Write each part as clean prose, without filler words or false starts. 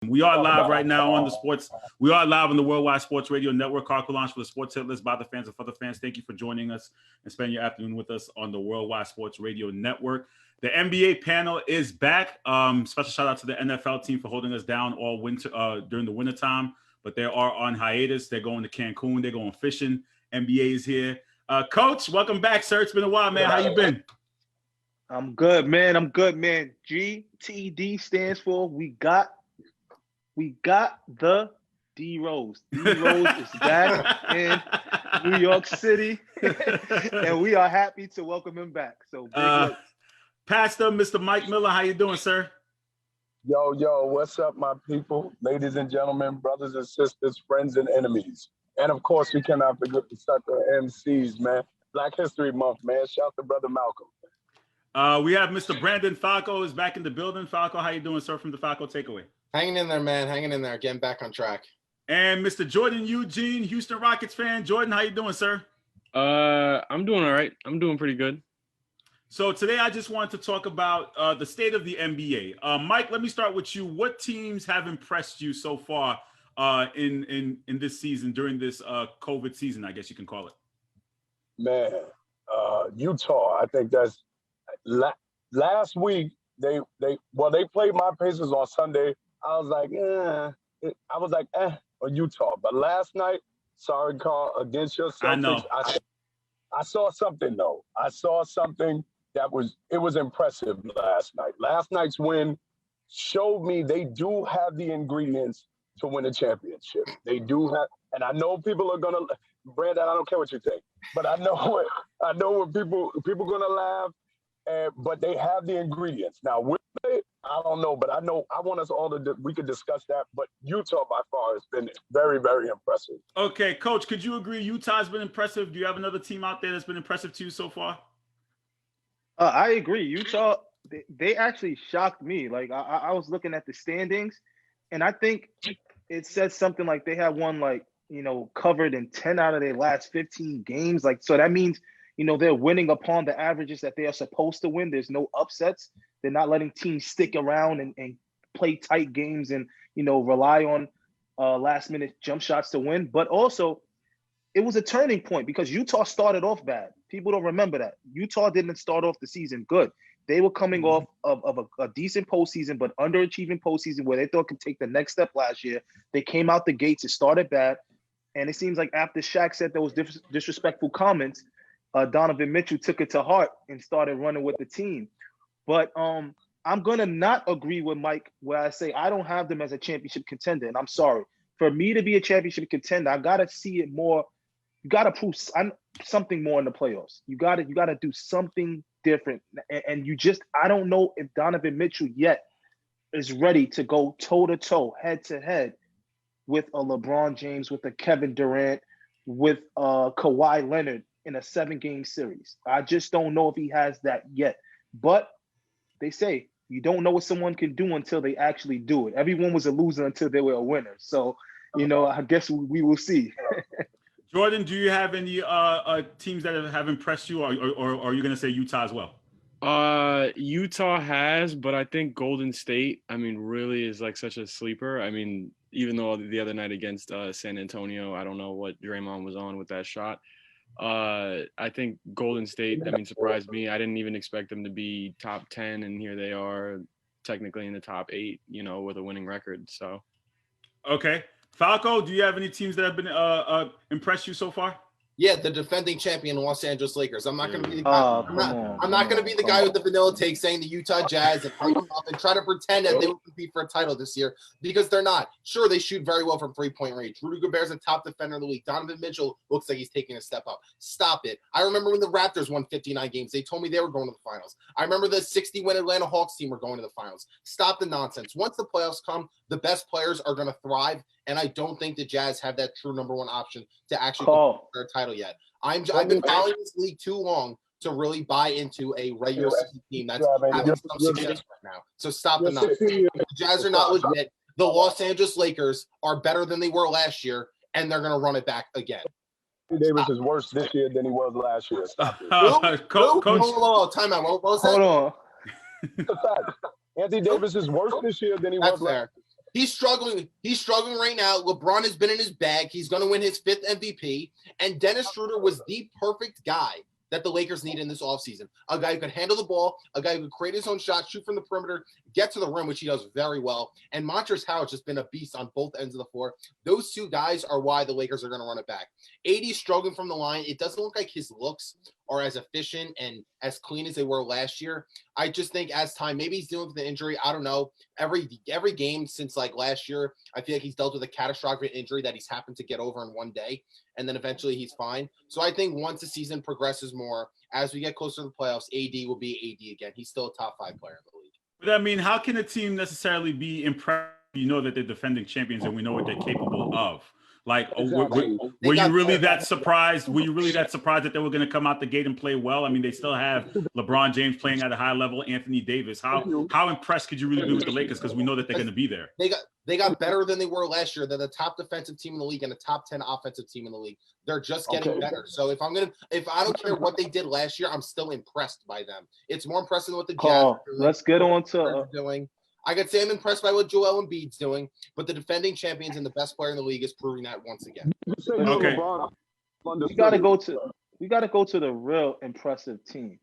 We are live right now on the sports. We are live on the Worldwide Sports Radio Network. Carco Launch for the sports hit list by the fans and for the fans. Thank you for joining us and spending your afternoon with us on the Worldwide Sports Radio Network. The NBA panel is back. Special shout out to the NFL team for holding us down all winter during the wintertime, but they are on hiatus. They're going to Cancun. They're going fishing. NBA is here. Coach, welcome back, sir. It's been a while, man. How you been? I'm good, man. GTD stands for we got the D Rose. D Rose is back in New York City, and we are happy to welcome him back. So, Pastor, Mr. Mike Miller, how you doing, sir? Yo, what's up, my people, ladies and gentlemen, brothers and sisters, friends and enemies. And of course, we cannot forget the sucker MCs, man. Black History Month, man. Shout out to Brother Malcolm. We have Mr. Brandon Falco is back in the building. Falco, how you doing, sir, from the Falco Takeaway? Hanging in there, man. Hanging in there. Getting back on track. And Mr. Jordan Eugene, Houston Rockets fan. Jordan, how you doing, sir? I'm doing all right. I'm doing pretty good. So today I just wanted to talk about the state of the NBA. Mike, let me start with you. What teams have impressed you so far in this season, during this COVID season, I guess you can call it? Man, Utah, I think that's last week they played my Pacers on Sunday. I was like, on Utah. But last night, sorry, Carl, against your Celtics, I know. I saw something though. I saw something that was impressive last night. Last night's win showed me they do have the ingredients to win a championship. They do have, and I know people are gonna, Brandon, I don't care what you think, but I know when people gonna laugh. But they have the ingredients. Now, will they? I don't know, but I know I want us all to, we could discuss that. But Utah, by far, has been very, very impressive. Okay, Coach, could you agree Utah's been impressive? Do you have another team out there that's been impressive to you so far? I agree. Utah, they actually shocked me. Like, I was looking at the standings, and I think it said something like they had won, covered in 10 out of their last 15 games. Like, so that means, they're winning upon the averages that they are supposed to win. There's no upsets. They're not letting teams stick around and play tight games and, rely on last-minute jump shots to win. But also, it was a turning point because Utah started off bad. People don't remember that. Utah didn't start off the season good. They were coming off of a decent postseason, but underachieving postseason where they thought could take the next step last year. They came out the gates. It started bad. And it seems like after Shaq said those disrespectful comments, Donovan Mitchell took it to heart and started running with the team. But I'm going to not agree with Mike where I say I don't have them as a championship contender, and I'm sorry. For me to be a championship contender, I got to see it more. You got to prove something more in the playoffs. You got to do something different. And I don't know if Donovan Mitchell yet is ready to go toe-to-toe, head-to-head with a LeBron James, with a Kevin Durant, with Kawhi Leonard in a 7-game series. I just don't know if he has that yet. But they say you don't know what someone can do until they actually do it. Everyone was a loser until they were a winner. So, I guess we will see. Jordan, do you have any teams that have impressed you, or are you going to say Utah as well? Utah has, but I think Golden State, really is like such a sleeper. Even though the other night against San Antonio, I don't know what Draymond was on with that shot. I think Golden State, surprised me. I didn't even expect them to be top 10, and here they are technically in the top 8, with a winning record. So, okay. Falco, do you have any teams that have been impressed you so far? Yeah, the defending champion Los Angeles Lakers. I'm not going to be the guy. I'm not going to be the guy with the vanilla take saying the Utah Jazz and hype them up and try to pretend that they will compete for a title this year because they're not. Sure, they shoot very well from 3-point range. Rudy Gobert's a top defender in the league. Donovan Mitchell looks like he's taking a step up. Stop it. I remember when the Raptors won 59 games. They told me they were going to the finals. I remember the 60-win Atlanta Hawks team were going to the finals. Stop the nonsense. Once the playoffs come, the best players are going to thrive, and I don't think the Jazz have that true number one option to actually compete for a title yet. I've been following this league too long to really buy into a regular season team that's having some success right now. So stop the nonsense. The Jazz are not legit. The Los Angeles Lakers are better than they were last year, and they're going to run it back again. Davis is worse this year than he was last year. Stop it. Coach, time out. What was that? Hold on. Anthony Davis is worse this year than he was last year. He's struggling. He's struggling right now. LeBron has been in his bag. He's going to win his 5th MVP. And Dennis Schroeder was the perfect guy that the Lakers need in this offseason. A guy who could handle the ball, a guy who could create his own shot, shoot from the perimeter, get to the rim, which he does very well. And Montrezl Harrell's just been a beast on both ends of the floor. Those two guys are why the Lakers are going to run it back. AD's struggling from the line. It doesn't look like his looks are as efficient and as clean as they were last year. I just think as time, maybe he's dealing with the injury. I don't know. Every game since like last year, I feel like he's dealt with a catastrophic injury that he's happened to get over in one day. And then eventually he's fine. So I think once the season progresses more, as we get closer to the playoffs, AD will be AD again. He's still a top 5 player in the league. But I mean, how can a team necessarily be impressed? You know that they're defending champions and we know what they're capable of. Like, Exactly. were you really that surprised? Were you really that surprised that they were going to come out the gate and play well? I mean, they still have LeBron James playing at a high level, Anthony Davis. How impressed could you really be with the Lakers? Because we know that they're going to be there. They got better than they were last year. They're the top defensive team in the league and a top 10 offensive team in the league. They're just getting better. So if I don't care what they did last year, I'm still impressed by them. It's more impressive than what the Jazz are doing. Let's get on to doing. I could say I'm impressed by what Joel Embiid's doing, but the defending champions and the best player in the league is proving that once again. Okay. We gotta go to the real impressive team.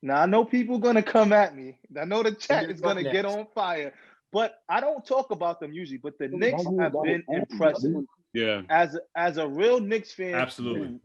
Now I know people gonna come at me. I know the chat is gonna get on fire, but I don't talk about them usually. But the Knicks have been impressive. Yeah. As a real Knicks fan, Absolutely.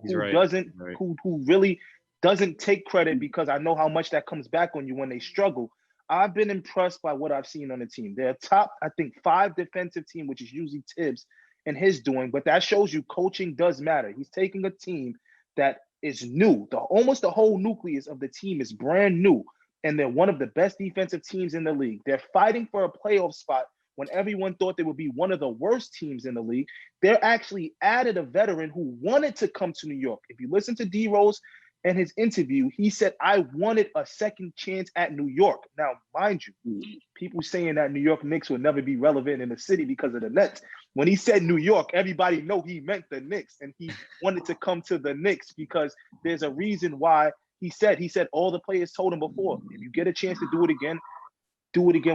who really doesn't take credit, because I know how much that comes back on you when they struggle. I've been impressed by what I've seen on the team. They're a top, I think, 5 defensive team, which is usually Tibbs and his doing, but that shows you coaching does matter. He's taking a team that is new. Almost the whole nucleus of the team is brand new, and they're one of the best defensive teams in the league. They're fighting for a playoff spot when everyone thought they would be one of the worst teams in the league. They're actually added a veteran who wanted to come to New York. If you listen to D Rose in his interview, he said, I wanted a second chance at New York. Now, mind you, people saying that New York Knicks will never be relevant in the city because of the Nets. When he said New York, everybody know he meant the Knicks, and he wanted to come to the Knicks because there's a reason why he said all the players told him before, if you get a chance to do it again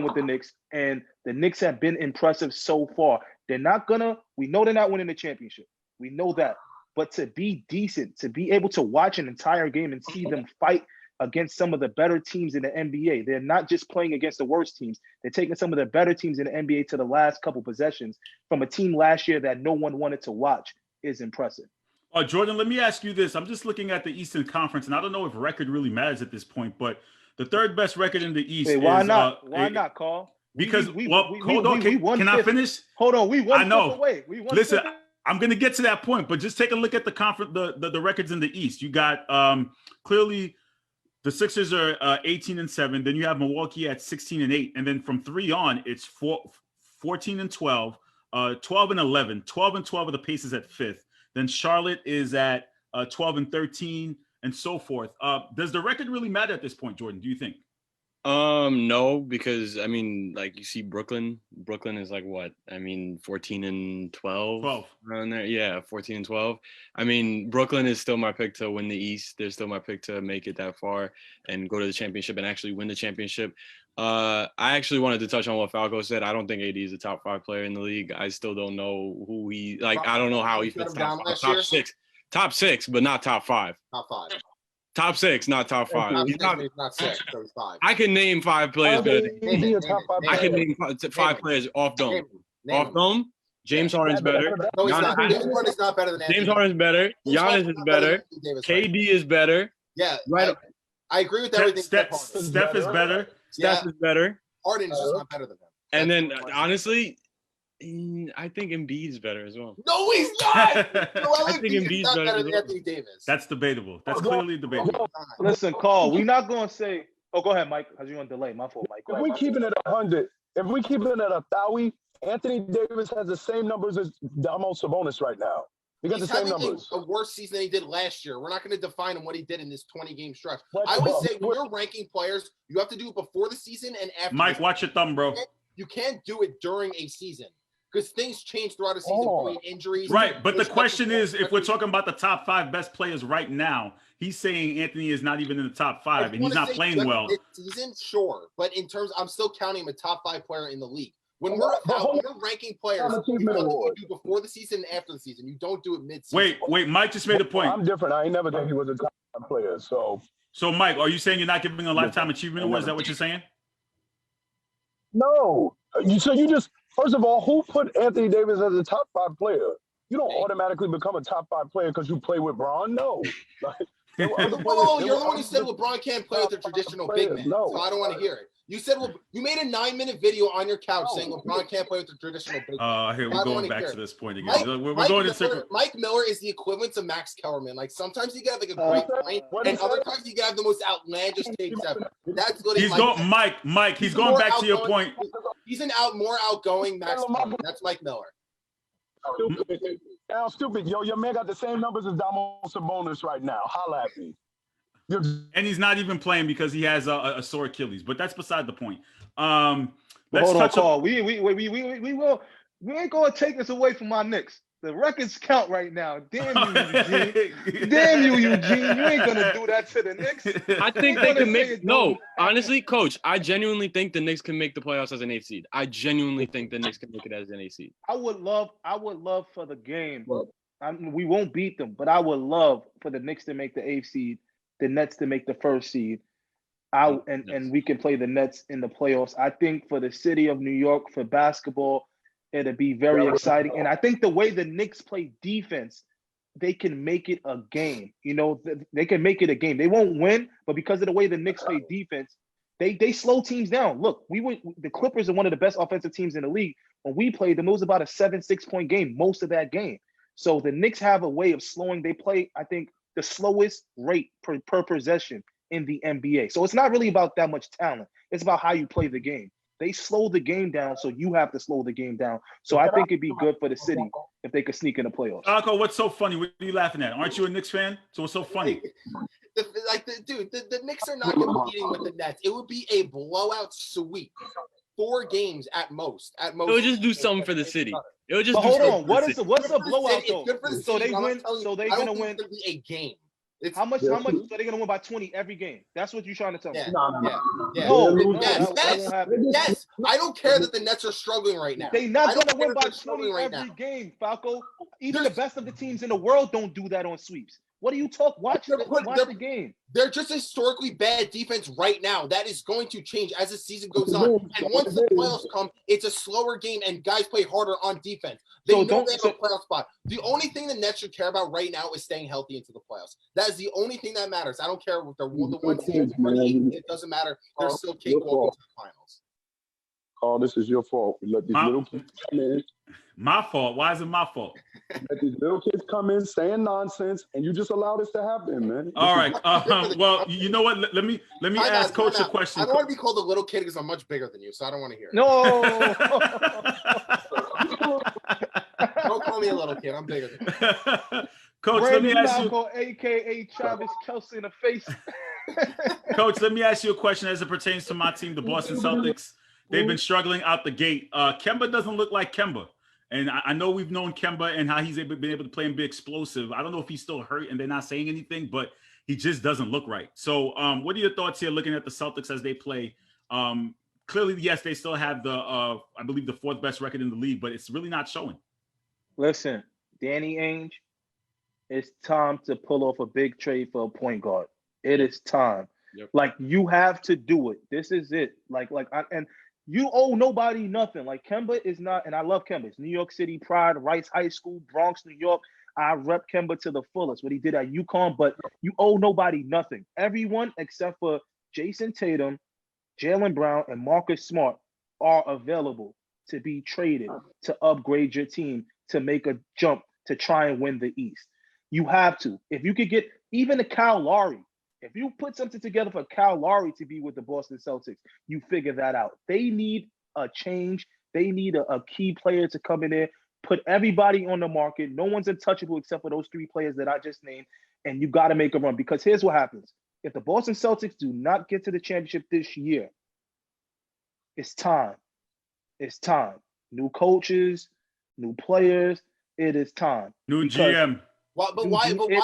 with the Knicks. And the Knicks have been impressive so far. We know they're not winning the championship. We know that. But to be decent, to be able to watch an entire game and see them fight against some of the better teams in the NBA. They're not just playing against the worst teams. They're taking some of the better teams in the NBA to the last couple possessions from a team last year that no one wanted to watch is impressive. Jordan, let me ask you this. I'm just looking at the Eastern Conference, and I don't know if record really matters at this point, but the 3rd best record in the East is... Why not, Carl? Because, hold on. Can I finish? Hold on. We won. I know. Away. Listen, I'm going to get to that point, but just take a look at the conference, the records in the East. You got clearly the Sixers are 18-7. Then you have Milwaukee at 16-8, and then from 3 on, it's 14-12, 12-11, 12-12 are the Pacers at 5th. Then Charlotte is at 12-13, and so forth. Does the record really matter at this point, Jordan? Do you think? No, because I mean, like you see Brooklyn is like what? I mean, 14-12 around there. Yeah, 14-12. I mean, Brooklyn is still my pick to win the East. They're still my pick to make it that far and go to the championship and actually win the championship. I actually wanted to touch on what Falco said. I don't think AD is a top 5 player in the league. I still don't know who he like. I don't know how he fits top 6, but not top 5. Top 5. Top 6, not top 5. He's not 6, so he's 5. I can name 5 players better than I can name 5 players off dome. Off dome, James Harden's better. No, he's not. James Harden's not better than Anthony. James Harden's better. Giannis is better. KD is better. Yeah, right. I agree with everything. Steph is better. Steph is better. Harden is just not better than him. And then, honestly, I think Embiid's better as well. No, he's not. I think Embiid's better than Anthony Davis. That's debatable. That's clearly debatable. Listen, Carl, we're not going to say. Oh, go ahead, Mike. Because you're on delay. My fault, Mike. If we keeping it 100, if we keeping it at 1,000, Anthony Davis has the same numbers as Domantas Sabonis right now. He got the same numbers. A worse season than he did last year. We're not going to define him what he did in this 20-game stretch. I always say when you're ranking players, you have to do it before the season and after. Mike, watch your thumb, bro. You can't do it during a season because things change throughout a season. Injuries. Right, but the question is, if we're talking about the top 5 best players right now, he's saying Anthony is not even in the top 5, and he's not playing well. This season, sure, but in terms, I'm still counting him a top 5 player in the league. When we're ranking players, you do before the season and after the season. You don't do it mid-season. Wait, Mike just made a point. I'm different. I ain't never think he was a top player. So Mike, are you saying you're not giving a lifetime achievement award? Is that what you're saying? No. So you just, first of all, who put Anthony Davis as a top 5 player? You don't automatically become a top 5 player because you play with Bron. No. You're the one who said LeBron can't play with a traditional big man. No. So I don't want to hear it. You said you made a 9-minute video on your couch saying LeBron can't play with a traditional big man. Here we're going back to this point again. We're going in circle. Mike Miller is the equivalent to Max Kellerman. Like sometimes you get like a great point, and other times you have the most outlandish takes ever. That's what he's going. Mike. He's going back to your point. He's more outgoing Max Kellerman. That's Mike Miller. Stupid. Yo, your man got the same numbers as Domantas Sabonis right now. Holla at me. And he's not even playing because he has a sore Achilles. But that's beside the point. Let's hold on, Carl. We ain't gonna take this away from my Knicks. The records count right now. Damn you, Eugene. Damn you, Eugene. You ain't gonna do that to the Knicks. I think they can make honestly, Coach, I genuinely think the Knicks can make the playoffs as an 8th seed. I genuinely think the Knicks can make it as an 8th seed. I would love for the game. We won't beat them, but I would love for the Knicks to make the 8th seed, the Nets to make the 1st seed. And we can play the Nets in the playoffs. I think for the city of New York, for basketball, it'll be very exciting. And I think the way the Knicks play defense, they can make it a game. You know, they can make it a game. They won't win, but because of the way the Knicks play defense, they slow teams down. Look, the Clippers are one of the best offensive teams in the league. When we played them, it was about a 7-6 point game most of that game. So the Knicks have a way of slowing. They play, I think, the slowest rate per possession in the NBA. So it's not really about that much talent. It's about how you play the game. They slow the game down, so you have to slow the game down. So I think it'd be good for the city if they could sneak in the playoffs. Alco, what's so funny? What are you laughing at? Aren't you a Knicks fan? So what's so funny? The Knicks are not competing with the Nets. It would be a blowout sweep. 4 games at most. It would just do something for the city. It would just. But hold on. What's a blowout though? So they win. So they're gonna win. It's gonna be a game. How much? So they're gonna win by 20 every game. That's what you're trying to tell me. Yes. I don't care that the Nets are struggling right now. They're not gonna win by 20 every game, Falco. Even the best of the teams in the world don't do that on sweeps. What do you talk? Watch the game. They're just historically bad defense right now. That is going to change as the season goes on. And once the playoffs come, it's a slower game and guys play harder on defense. They have a playoff spot. The only thing the Nets should care about right now is staying healthy into the playoffs. That is the only thing that matters. I don't care if they're the 1 seed, 28. It doesn't matter. They're still capable of the finals. Oh, this is your fault. We let these little kids come in. My fault? Why is it my fault? Let these little kids come in saying nonsense, and you just allow this to happen, man. All right. Well, you know what? Let me ask Coach a question. I don't want to be called a little kid because I'm much bigger than you, so I don't want to hear it. No. Don't call me a little kid. I'm bigger than you. Coach, let me ask you, aka Travis Kelce in the face. Coach, let me ask you a question as it pertains to my team, the Boston Celtics. They've been struggling out the gate. Kemba doesn't look like Kemba. And I know we've known Kemba and how he's been able to play and be explosive. I don't know if he's still hurt and they're not saying anything, but he just doesn't look right. So what are your thoughts here looking at the Celtics as they play? Clearly, yes, they still have the, I believe, the 4th best record in the league, but it's really not showing. Listen, Danny Ainge, it's time to pull off a big trade for a point guard. It is time. Yep. Like, you have to do it. This is it. And you owe nobody nothing. Like, Kemba is not, and I love Kemba. It's New York City pride, Rice High School, Bronx, New York. I rep Kemba to the fullest, what he did at UConn, but you owe nobody nothing. Everyone except for Jason Tatum, Jaylen Brown, and Marcus Smart are available to be traded to upgrade your team, to make a jump, to try and win the East. You have to. If you could get even a Kyle Lowry, if you put something together for Kyle Lowry to be with the Boston Celtics, you figure that out. They need a change. They need a key player to come in there, put everybody on the market. No one's untouchable except for those 3 players that I just named, and you got to make a run. Because here's what happens. If the Boston Celtics do not get to the championship this year, it's time. It's time. New coaches, new players. It is time. New GM. Why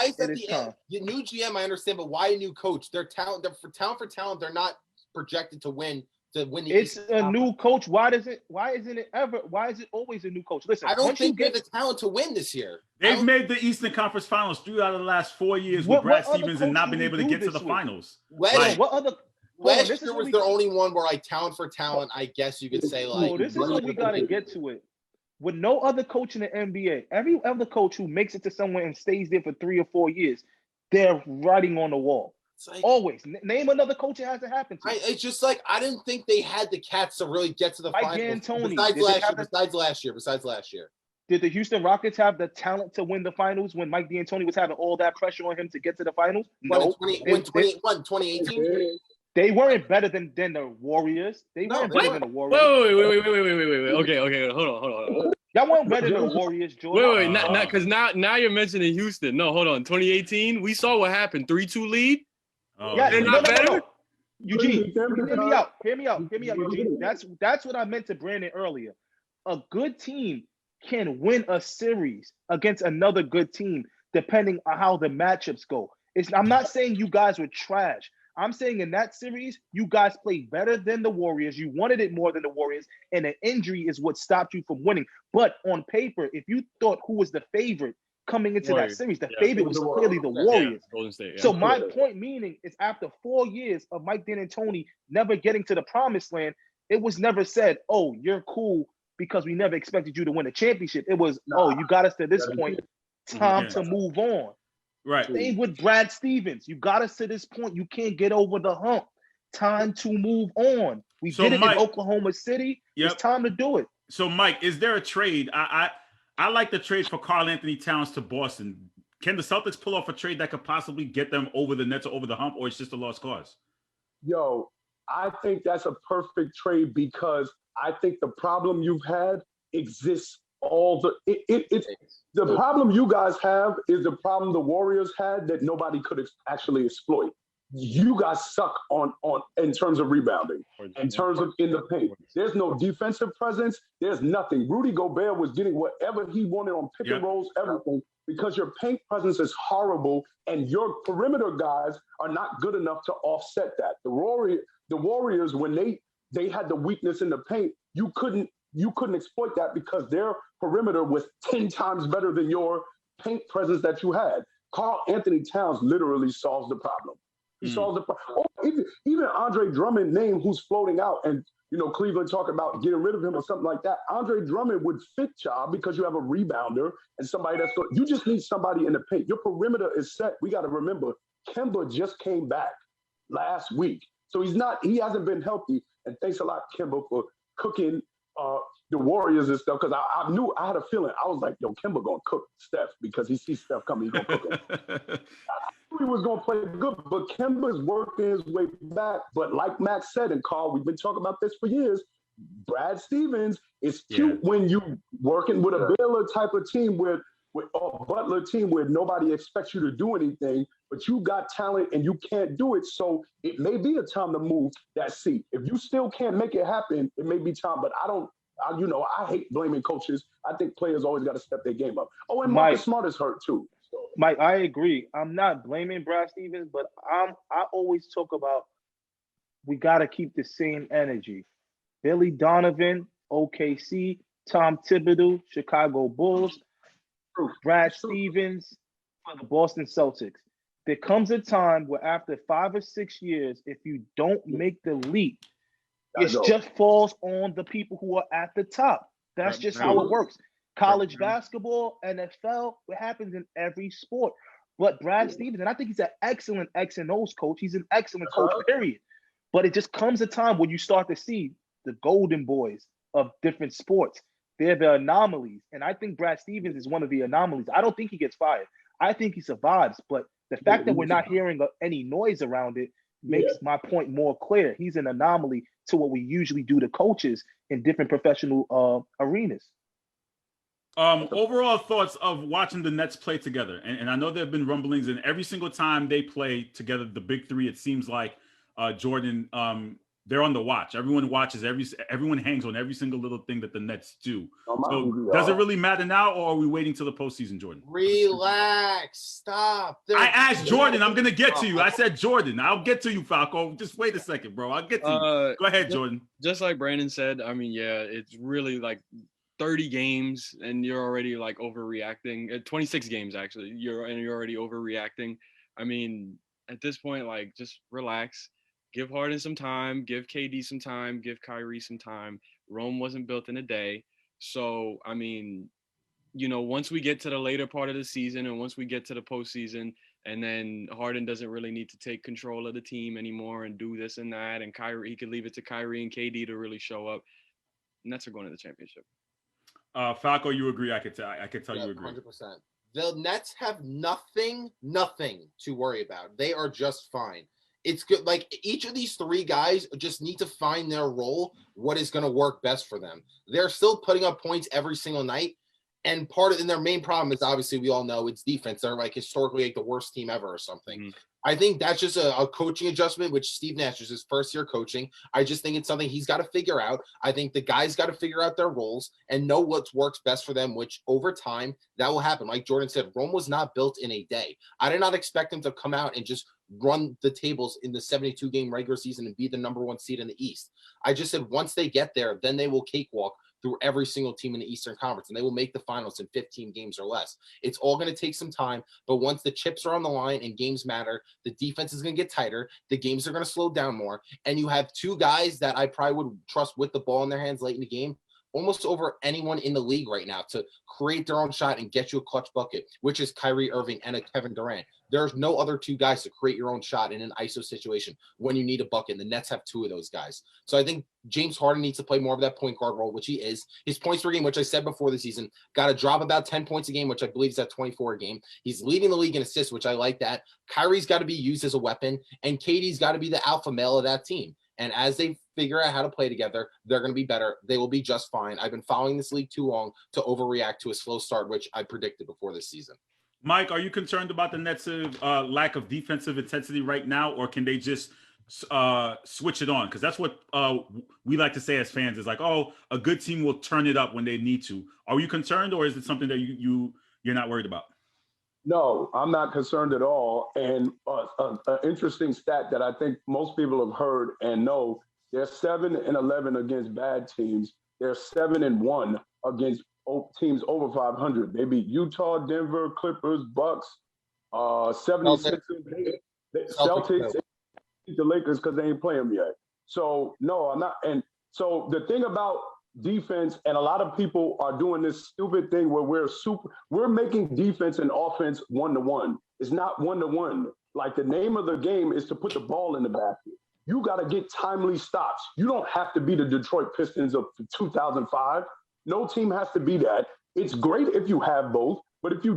is that the end? The new GM, I understand, but why a new coach? They're talent. For talent, they're not projected to win to win the It's Eastern a Conference. new coach. Why is it always a new coach? Listen, I don't once you think they have get the talent to win this year. They've made the Eastern Conference Finals 3 out of the last 4 years with What Brad other Stevens and coach not do been you able to do get to this the with? finals. Last, Like, what other? last this is year what was we the only one where talent for talent, I guess you could say, like. this is what we gotta get to it. With no other coach in the NBA, every other coach who makes it to somewhere and stays there for 3 or 4 years, they're writing on the wall. Like, Always. Name another coach it hasn't happened to. It's just like I didn't think they had the cats to really get to the Mike finals. D'Antoni, Besides last year. Did the Houston Rockets have the talent to win the finals when Mike D'Antoni was having all that pressure on him to get to the finals? No. 2018? They weren't better than the Warriors. They weren't better than the Warriors. Wait. Okay. Hold on. Y'all weren't better than the Warriors, Jordan. Wait. Not because now you're mentioning Houston. No, hold on. 2018, we saw what happened. 3-2 lead. Yeah, they're not better. No. Eugene, hear me out, Eugene. That's what I meant to Brandon earlier. A good team can win a series against another good team depending on how the matchups go. I'm not saying you guys were trash. I'm saying in that series, you guys played better than the Warriors. You wanted it more than the Warriors, and an injury is what stopped you from winning. But on paper, if you thought who was the favorite coming into that series, the favorite was clearly the Warriors. Golden State. So my point meaning is after 4 years of Mike D'Antoni never getting to the promised land, it was never said, oh, you're cool because we never expected you to win a championship. It was, oh, you got us to this point, time to move on. Right. Same with Brad Stevens. You got us to this point. You can't get over the hump. Time to move on. We did it in Oklahoma City. It's time to do it. So, Mike, is there a trade? I like the trade for Karl Anthony Towns to Boston. Can the Celtics pull off a trade that could possibly get them over the Nets or over the hump, or it's just a lost cause? Yo, I think that's a perfect trade because I think the problem you've had exists the problem you guys have is the problem the Warriors had that nobody could actually exploit. You guys suck on in terms of rebounding, in terms of in the paint. There's no defensive presence. There's nothing. Rudy Gobert was getting whatever he wanted on pick and rolls, everything, because your paint presence is horrible and your perimeter guys are not good enough to offset that. The Warriors, when they had the weakness in the paint, you couldn't exploit that because their perimeter was 10 times better than your paint presence that you had. Karl Anthony Towns literally solves the problem. He solves the problem. Oh, even Andre Drummond name who's floating out and, Cleveland talking about getting rid of him or something like that. Andre Drummond would fit y'all because you have a rebounder and somebody that's good. You just need somebody in the paint. Your perimeter is set. We got to remember, Kemba just came back last week. So he hasn't been healthy. And thanks a lot, Kemba, for cooking the Warriors and stuff, because I had a feeling. I was like, yo, Kemba gonna cook Steph because he sees Steph coming, he gonna cook him. I knew he was gonna play good, but Kemba's working his way back. But like Max said, and Carl, we've been talking about this for years, Brad Stevens is cute when you working with a Baylor type of team with a Butler team where nobody expects you to do anything, but you got talent and you can't do it. So it may be a time to move that seat. If you still can't make it happen, it may be time, but I hate blaming coaches. I think players always got to step their game up. Oh, and Marcus Smart is hurt too. So. Mike, I agree. I'm not blaming Brad Stevens, but I always talk about we got to keep the same energy. Billy Donovan, OKC, Tom Thibodeau, Chicago Bulls, Brad Stevens for the Boston Celtics. There comes a time where after 5 or 6 years, if you don't make the leap, it just falls on the people who are at the top. That's just how it works. College basketball, NFL, it happens in every sport. But Brad Stevens, and I think he's an excellent X and O's coach. He's an excellent coach, period. But it just comes a time when you start to see the golden boys of different sports. They're the anomalies. And I think Brad Stevens is one of the anomalies. I don't think he gets fired. I think he survives. But the fact that we're not hearing any noise around it makes my point more clear. He's an anomaly to what we usually do to coaches in different professional arenas. Overall thoughts of watching the Nets play together. And I know there have been rumblings, and every single time they play together, the big three, it seems like Jordan they're on the watch. Everyone watches everyone hangs on every single little thing that the Nets do. So does it really matter now, or are we waiting till the postseason, Jordan? Relax. Stop. I asked Jordan. I'm gonna get to you. I said Jordan. I'll get to you, Falco. Just wait a second, bro. I'll get to you. Go ahead, Jordan. Just like Brandon said, I mean, yeah, it's really like 30 games and you're already like overreacting. 26 games actually. You're already overreacting. I mean, at this point, like, just relax. Give Harden some time, give KD some time, give Kyrie some time. Rome wasn't built in a day. So, I mean, you know, once we get to the later part of the season and once we get to the postseason, and then Harden doesn't really need to take control of the team anymore and do this and that, and Kyrie, he could leave it to Kyrie and KD to really show up. Nets are going to the championship. Falco, you agree? I could tell you agree. 100%. The Nets have nothing to worry about. They are just fine. It's good. Like, each of these three guys just need to find their role, what is going to work best for them. They're still putting up points every single night. And their main problem is, obviously, we all know it's defense. They're like historically like the worst team ever or something. Mm-hmm. I think that's just a coaching adjustment, which Steve Nash is his first year coaching. I just think it's something he's got to figure out. I think the guys got to figure out their roles and know what works best for them, which over time that will happen. Like Jordan said, Rome was not built in a day. I did not expect him to come out and just run the tables in the 72-game regular season and be the number one seed in the East. I just said once they get there, then they will cakewalk through every single team in the Eastern Conference, and they will make the finals in 15 games or less. It's all going to take some time, but once the chips are on the line and games matter, the defense is going to get tighter, the games are going to slow down more, and you have two guys that I probably would trust with the ball in their hands late in the game, almost over anyone in the league right now, to create their own shot and get you a clutch bucket, which is Kyrie Irving and a Kevin Durant. There's no other two guys to create your own shot in an ISO situation when you need a bucket. The Nets have two of those guys. So I think James Harden needs to play more of that point guard role, which he is. His points per game, which I said before the season, got to drop about 10 points a game, which I believe is at 24 a game. He's leading the league in assists, which I like that. Kyrie's got to be used as a weapon, and KD's got to be the alpha male of that team. And as they figure out how to play together, they're going to be better. They will be just fine. I've been following this league too long to overreact to a slow start, which I predicted before this season. Mike, are you concerned about the Nets' lack of defensive intensity right now, or can they just switch it on? Because that's what we like to say as fans is like, oh, a good team will turn it up when they need to. Are you concerned, or is it something that you're not worried about? No, I'm not concerned at all. And an interesting stat that I think most people have heard and know, they're 7-11 against bad teams. They're 7-1 against teams over 500. They beat Utah, Denver, Clippers, Bucks, 76ers. Celtics beat the Lakers because they ain't play them yet. So, no, I'm not. And so the thing about defense, and a lot of people are doing this stupid thing where we're making defense and offense 1-to-1. It's not 1-to-1. Like, the name of the game is to put the ball in the basket. You got to get timely stops. You don't have to be the Detroit Pistons of 2005. No team has to be that. It's great if you have both, but if you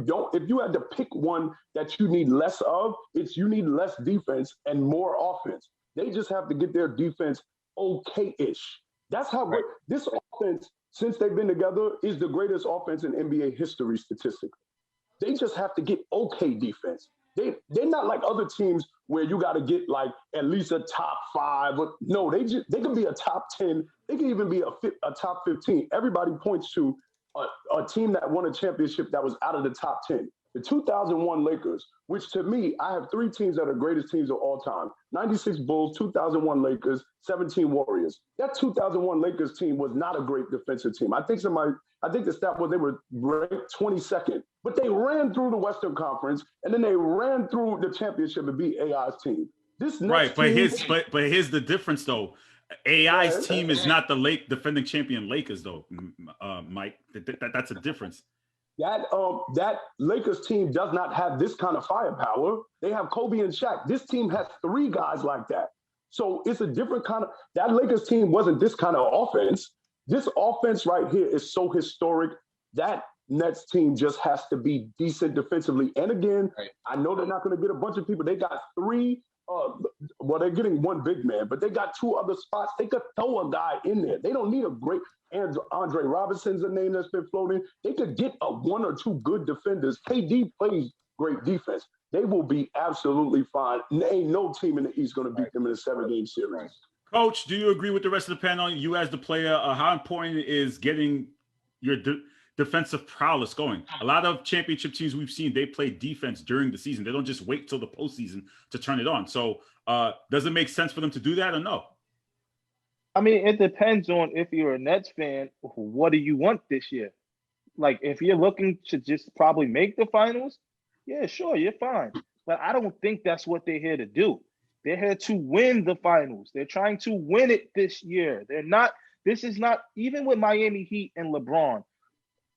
had to pick one that you need less of, you need less defense and more offense. They just have to get their defense okay-ish. That's how great this offense, since they've been together, is the greatest offense in NBA history statistically. They just have to get okay defense. They're not like other teams where you got to get like at least a top 5. No, they can be a top 10. They can even be a top 15. Everybody points to a team that won a championship that was out of the top 10. The 2001 Lakers, which to me, I have 3 teams that are greatest teams of all time. 96 Bulls, 2001 Lakers, 17 Warriors. That 2001 Lakers team was not a great defensive team. I think the stat was they were ranked 22nd, but they ran through the Western Conference and then they ran through the championship and beat AI's team. This next but team, here's the difference though. AI's team is not the defending champion Lakers though, Mike. That's a difference. That Lakers team does not have this kind of firepower. They have Kobe and Shaq. This team has 3 guys like that. So it's a different kind of – that Lakers team wasn't this kind of offense. This offense right here is so historic. That Nets team just has to be decent defensively. And again, I know they're not going to get a bunch of people. They got 3 they're getting 1 big man, but they got 2 other spots. They could throw a guy in there. They don't need a great – Andre Robinson's a name that's been floating. They could get 1 or 2 good defenders. KD plays great defense. They will be absolutely fine. Ain't no team in the East going to beat them in a 7-game series. Coach, do you agree with the rest of the panel? You as the player, how important is getting your defensive prowess going? A lot of championship teams we've seen, they play defense during the season. They don't just wait till the postseason to turn it on. So does it make sense for them to do that or no? I mean, it depends on if you're a Nets fan, what do you want this year? Like, if you're looking to just probably make the finals, yeah, sure, you're fine. But I don't think that's what they're here to do. They're here to win the finals. They're trying to win it this year. This is not, even with Miami Heat and LeBron,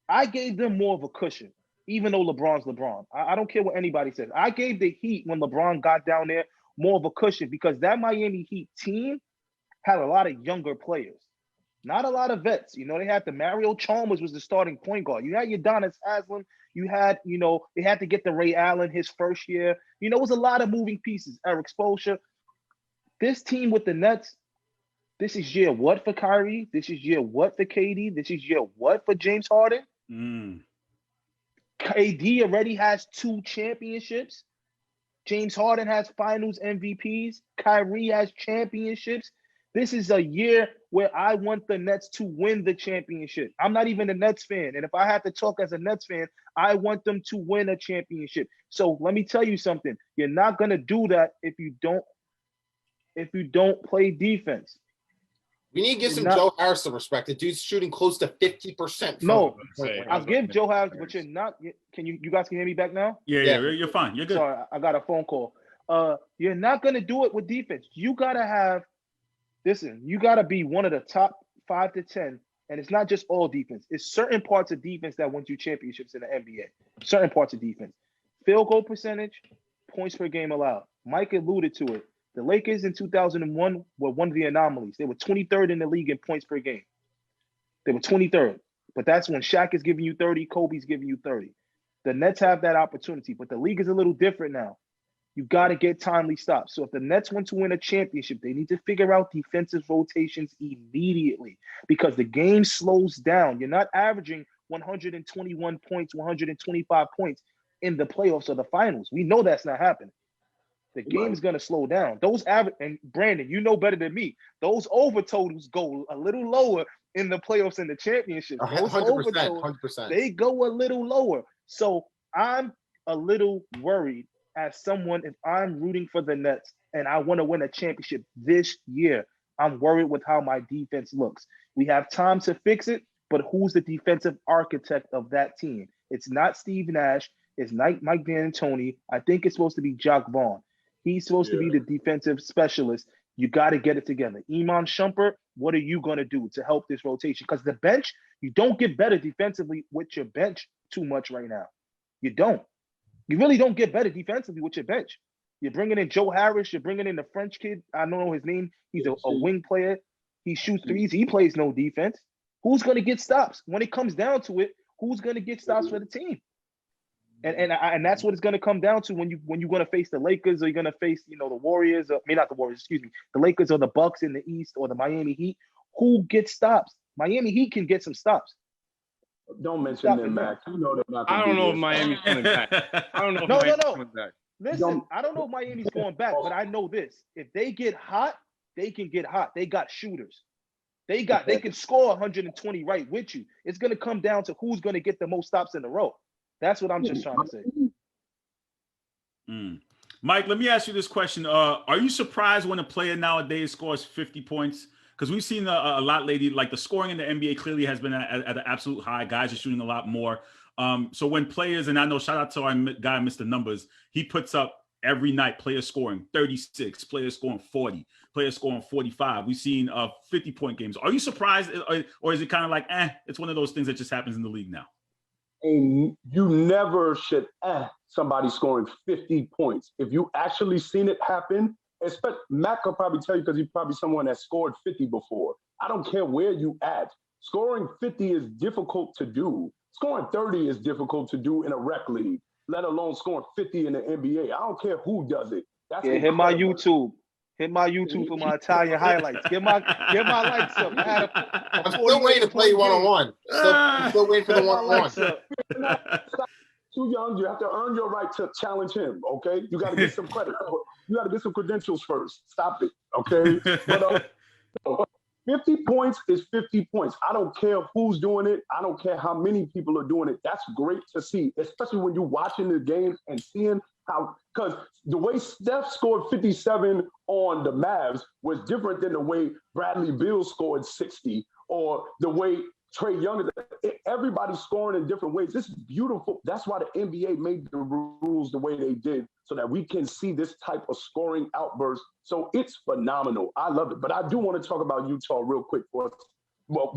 I gave them more of a cushion, even though LeBron's LeBron. I don't care what anybody says. I gave the Heat, when LeBron got down there, more of a cushion because that Miami Heat team had a lot of younger players, not a lot of vets. You know, they had Mario Chalmers was the starting point guard. You had Udonis Haslem. You had, they had to get the Ray Allen his first year. It was a lot of moving pieces. Eric Spoelstra. This team with the Nets, this is year what for Kyrie? This is year what for KD? This is year what for James Harden? KD already has 2 championships. James Harden has finals MVPs. Kyrie has championships. This is a year where I want the Nets to win the championship. I'm not even a Nets fan. And if I have to talk as a Nets fan, I want them to win a championship. So let me tell you something. You're not going to do that if you don't play defense. We need to give Joe Harris some respect. The dude's shooting close to 50%. No, I'll give Joe Harris, but you're not. Can you guys can hear me back now? Yeah, you're fine. You're good. Sorry, I got a phone call. You're not going to do it with defense. You got to have. Listen, you got to be one of the top 5 to 10, and it's not just all defense. It's certain parts of defense that wins you championships in the NBA. Certain parts of defense. Field goal percentage, points per game allowed. Mike alluded to it. The Lakers in 2001 were one of the anomalies. They were 23rd in the league in points per game. They were 23rd. But that's when Shaq is giving you 30, Kobe's giving you 30. The Nets have that opportunity, but the league is a little different now. You got to get timely stops. So if the Nets want to win a championship, they need to figure out defensive rotations immediately because the game slows down. You're not averaging 121 points, 125 points in the playoffs or the finals. We know that's not happening. The game is going to slow down. Those average, and Brandon, you know better than me, those over totals go a little lower in the playoffs and the championships. Those 100%. They go a little lower. So I'm a little worried as someone, if I'm rooting for the Nets and I want to win a championship this year, I'm worried with how my defense looks. We have time to fix it, but who's the defensive architect of that team? It's not Steve Nash. It's not Mike D'Antoni. I think it's supposed to be Jacques Vaughn. He's supposed to be the defensive specialist. You got to get it together. Iman Shumpert, what are you going to do to help this rotation? Because the bench, you don't get better defensively with your bench too much right now. You don't. You really don't get better defensively with your bench. You're bringing in Joe Harris. You're bringing in the French kid. I don't know his name. He's a wing player. He shoots threes. He plays no defense. Who's going to get stops? When it comes down to it, who's going to get stops for the team? And that's what it's going to come down to when you're going to face the Lakers or you're going to face, the Warriors. Not the Warriors, excuse me. The Lakers or the Bucks in the East or the Miami Heat. Who gets stops? Miami Heat can get some stops. Don't mention them, Max. You know they're not. I don't know if Miami's coming back. I don't know if Miami's coming back. Listen, I don't know if Miami's going back, but I know this: if they get hot, they can get hot. They got shooters. They can score 120 right with you. It's going to come down to who's going to get the most stops in a row. That's what I'm just trying to say. Mike, let me ask you this question: are you surprised when a player nowadays scores 50 points? Because we've seen a lot lately, like the scoring in the NBA clearly has been at an absolute high. Guys are shooting a lot more. So when players, and I know shout out to our guy, Mr. Numbers, he puts up every night players scoring 36, players scoring 40, players scoring 45. We've seen 50-point games. Are you surprised, or is it kind of like, it's one of those things that just happens in the league now? And you never should somebody scoring 50 points. If you actually seen it happen, Matt could probably tell you because he's probably someone that scored 50 before. I don't care where you at. Scoring 50 is difficult to do. Scoring 30 is difficult to do in a rec league, let alone scoring 50 in the NBA. I don't care who does it. That's hit my YouTube. Hit my YouTube for my Italian highlights. Get my likes up. I'm still waiting to play one-on-one. Still waiting for the one-on-one. Too young. You have to earn your right to challenge him, okay? You got to get some credit. You got to get some credentials first. Stop it, okay? But 50 points is 50 points. I don't care who's doing it. I don't care how many people are doing it. That's great to see, especially when you're watching the game and seeing how, because the way Steph scored 57 on the Mavs was different than the way Bradley Beal scored 60 or the way Trae Young. Everybody's scoring in different ways. This is beautiful. That's why the NBA made the rules the way they did, so that we can see this type of scoring outburst. So it's phenomenal. I love it. But I do want to talk about Utah real quick for us. Well,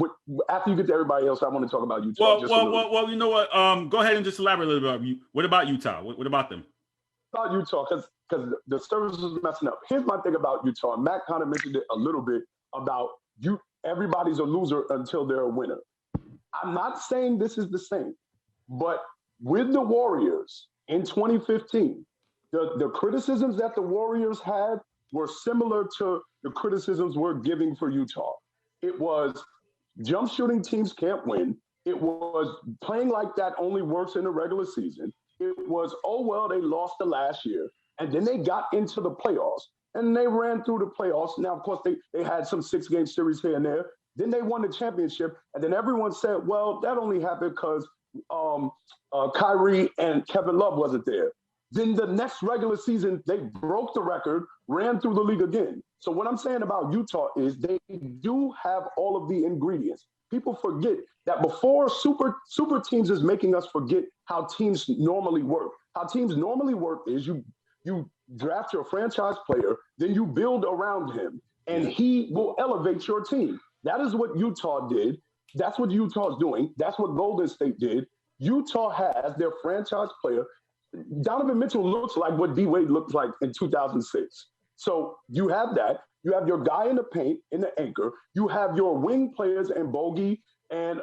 after you get to everybody else, I want to talk about Utah. Well, you know what? Go ahead and just elaborate a little bit. What about Utah? What about them? About Utah, because the service is messing up. Here's my thing about Utah. And Matt kind of mentioned it a little bit about you. Everybody's a loser until they're a winner. I'm not saying this is the same, but with the Warriors in 2015, the criticisms that the Warriors had were similar to the criticisms we're giving for Utah. It was jump shooting teams can't win. It was playing like that only works in the regular season. It was, oh, well, they lost the last year. And then they got into the playoffs and they ran through the playoffs. Now, of course, they had some 6-game series here and there. Then they won the championship. And then everyone said, well, that only happened because Kyrie and Kevin Love wasn't there. Then the next regular season, they broke the record, ran through the league again. So what I'm saying about Utah is they do have all of the ingredients. People forget that before super teams is making us forget how teams normally work. How teams normally work is you draft your franchise player, then you build around him, and he will elevate your team. That is what Utah did. That's what Utah's doing. That's what Golden State did. Utah has their franchise player. Donovan Mitchell looks like what D-Wade looked like in 2006. So you have that. You have your guy in the paint, in the anchor. You have your wing players and Bogey and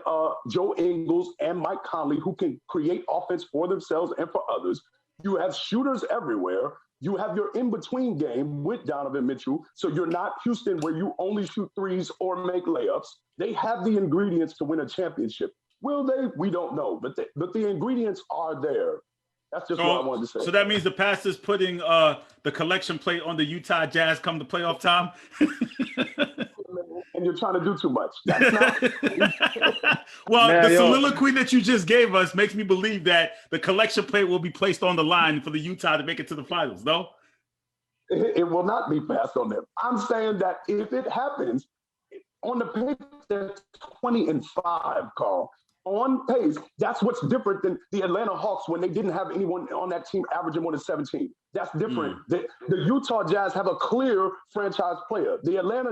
Joe Ingles and Mike Conley who can create offense for themselves and for others. You have shooters everywhere. You have your in-between game with Donovan Mitchell. So you're not Houston where you only shoot threes or make layups. They have the ingredients to win a championship. Will they? We don't know. But the ingredients are there. That's just what I wanted to say. So that means the past is putting the collection plate on the Utah Jazz come the playoff time? And you're trying to do too much. That's not. Well, the soliloquy that you just gave us makes me believe that the collection plate will be placed on the line for the Utah to make it to the finals, no? It will not be passed on them. I'm saying that if it happens, on the pace, that's 20-5, Carl. On pace, that's what's different than the Atlanta Hawks when they didn't have anyone on that team averaging more than 17. That's different. The Utah Jazz have a clear franchise player. The Atlanta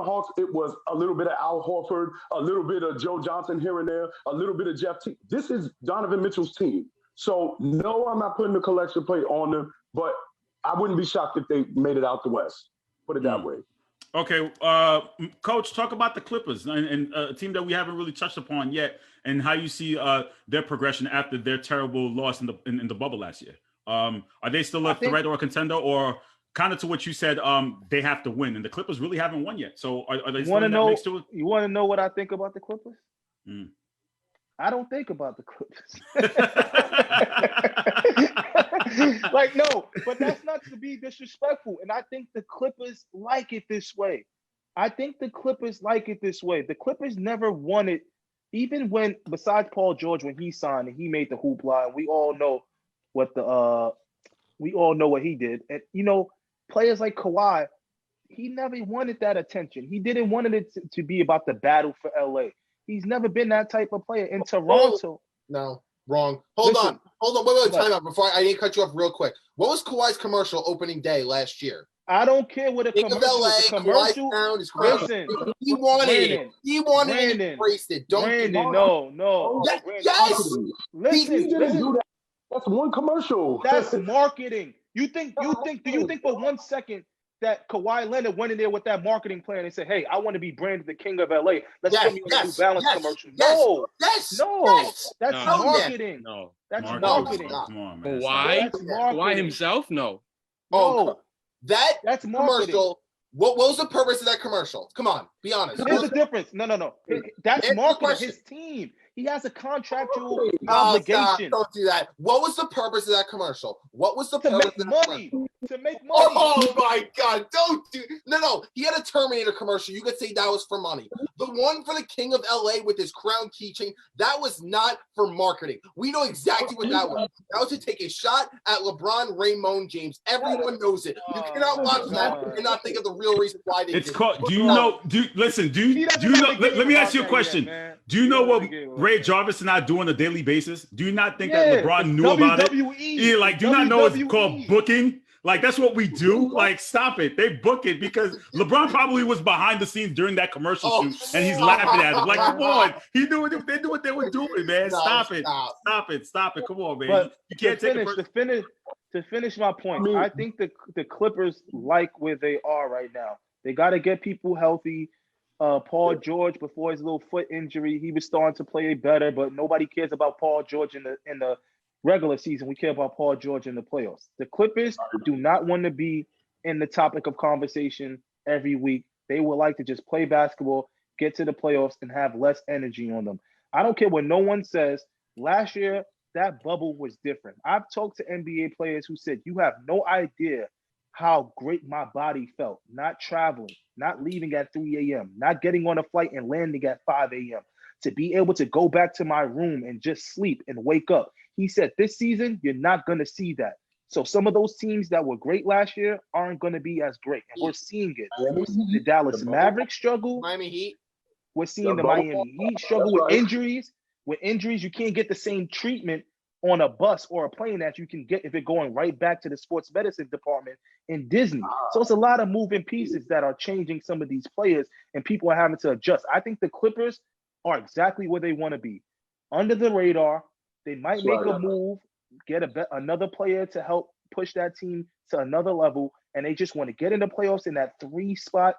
Hawks, it was a little bit of Al Horford, a little bit of Joe Johnson here and there, a little bit of Jeff Teague. This is Donovan Mitchell's team. So, no, I'm not putting the collection plate on them, but I wouldn't be shocked if they made it out the West. Put it that way. Okay, Coach, talk about the Clippers and a team that we haven't really touched upon yet, and how you see their progression after their terrible loss in the bubble last year. Are they still a threat or a contender, or kind of to what you said, they have to win, and the Clippers really haven't won yet? So are they still in that mix to it? You want to know what I think about the Clippers? I don't think about the Clippers. Like, no, but that's not to be disrespectful. And I think the Clippers like it this way. The Clippers never won it, even when, besides Paul George, when he signed and he made the hoopla, and we all know what he did. And, you know, players like Kawhi, he never wanted that attention. He didn't want it to be about the battle for LA. He's never been that type of player. In Toronto. No, wrong. Hold on. Wait, time out. Before I didn't cut you off real quick. What was Kawhi's commercial opening day last year? I don't care what a commercial is. Listen, he wanted it. And embraced it. Brandon, no. Yes. Listen. That's one commercial. That's marketing. Do you think for 1 second that Kawhi Leonard went in there with that marketing plan and said, "Hey, I want to be branded the king of LA. Let's put me on a New Balance commercial." No. That's marketing. No. That's marketing. Come on, man. Kawhi himself? No. That's commercial. What was the purpose of that commercial? Come on, be honest. Here's the difference. No. That's marketing. His team. He has a contractual obligation. Don't do that. What was the purpose of that commercial? What was the purpose of that money? to make money. Oh my God! Don't do no. He had a Terminator commercial. You could say that was for money. The one for the King of LA with his crown keychain, that was not for marketing. We know exactly what that was. That was to take a shot at LeBron, Raymond James. Everyone knows it. You cannot watch that and not think of the real reason why they It's did called. it. Do you know? Do you know? Let me ask you a question. Do you know what Ray Jarvis and I do on a daily basis? Do you not think that LeBron knew about it? Yeah, like, do you not know it's called booking? Like, that's what we do. Like, stop it. They book it because LeBron probably was behind the scenes during that commercial shoot, and he's laughing at it. Like, come on. He knew it. They knew what they were doing, man. Stop it. Come on, man. But you can't take it. To finish my point, I think the Clippers like where they are right now. They got to get people healthy. Paul George, before his little foot injury, he was starting to play better, but nobody cares about Paul George in the regular season. We care about Paul George in the playoffs. The Clippers do not want to be in the topic of conversation every week. They would like to just play basketball, get to the playoffs, and have less energy on them. I don't care what no one says. Last year, that bubble was different. I've talked to NBA players who said, you have no idea how great my body felt, not traveling, not leaving at 3 a.m., not getting on a flight and landing at 5 a.m., to be able to go back to my room and just sleep and wake up. He said, this season, you're not going to see that. So some of those teams that were great last year aren't going to be as great. And we're seeing it. The Dallas Mavericks struggle. Miami Heat. We're seeing the Miami Heat struggle with injuries. With injuries, you can't get the same treatment on a bus or a plane that you can get if you're going right back to the sports medicine department in Disney. So it's a lot of moving pieces that are changing some of these players, and people are having to adjust. I think the Clippers are exactly where they want to be. Under the radar, they might make a move, get another player to help push that team to another level, and they just want to get in the playoffs in that 3-4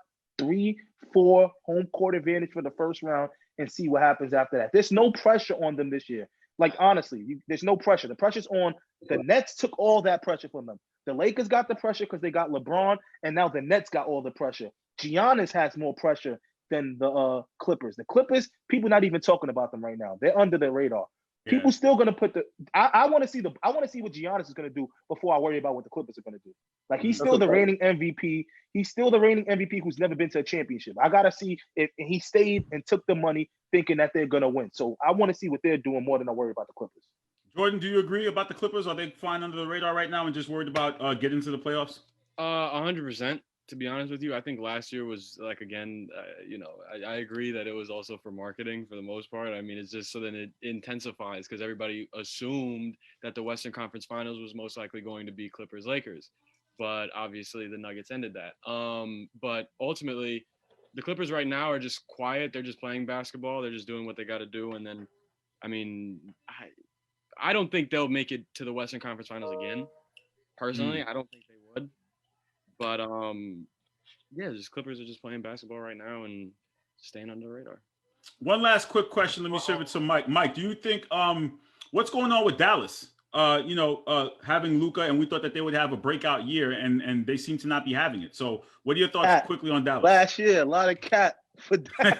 home court advantage for the first round and see what happens after that. There's no pressure on them this year. Like, honestly, there's no pressure. The pressure's on the Nets. Took all that pressure from them. The Lakers got the pressure because they got LeBron, and now the Nets got all the pressure. Giannis has more pressure than the Clippers. The Clippers, people not even talking about them right now. They're under the radar. Yeah. People still gonna put I want to see what Giannis is gonna do before I worry about what the Clippers are gonna do. Like, he's still the reigning MVP. He's still the reigning MVP who's never been to a championship. I gotta see if he stayed and took the money thinking that they're gonna win. So I want to see what they're doing more than I worry about the Clippers. Jordan, do you agree about the Clippers? Are they flying under the radar right now and just worried about getting to the playoffs? 100%. To be honest with you, I think last year was like, again, I agree that it was also for marketing for the most part. I mean, it's just so then it intensifies because everybody assumed that the Western Conference Finals was most likely going to be Clippers-Lakers. But obviously the Nuggets ended that. But ultimately, the Clippers right now are just quiet. They're just playing basketball. They're just doing what they got to do. And then, I mean, I don't think they'll make it to the Western Conference Finals again. Personally, I don't think they would. But, just Clippers are just playing basketball right now and staying under the radar. One last quick question. Let me serve it to Mike. Mike, do you think what's going on with Dallas? Having Luka, and we thought that they would have a breakout year, and they seem to not be having it. So what are your thoughts quickly on Dallas? Last year, a lot of cat for Dallas.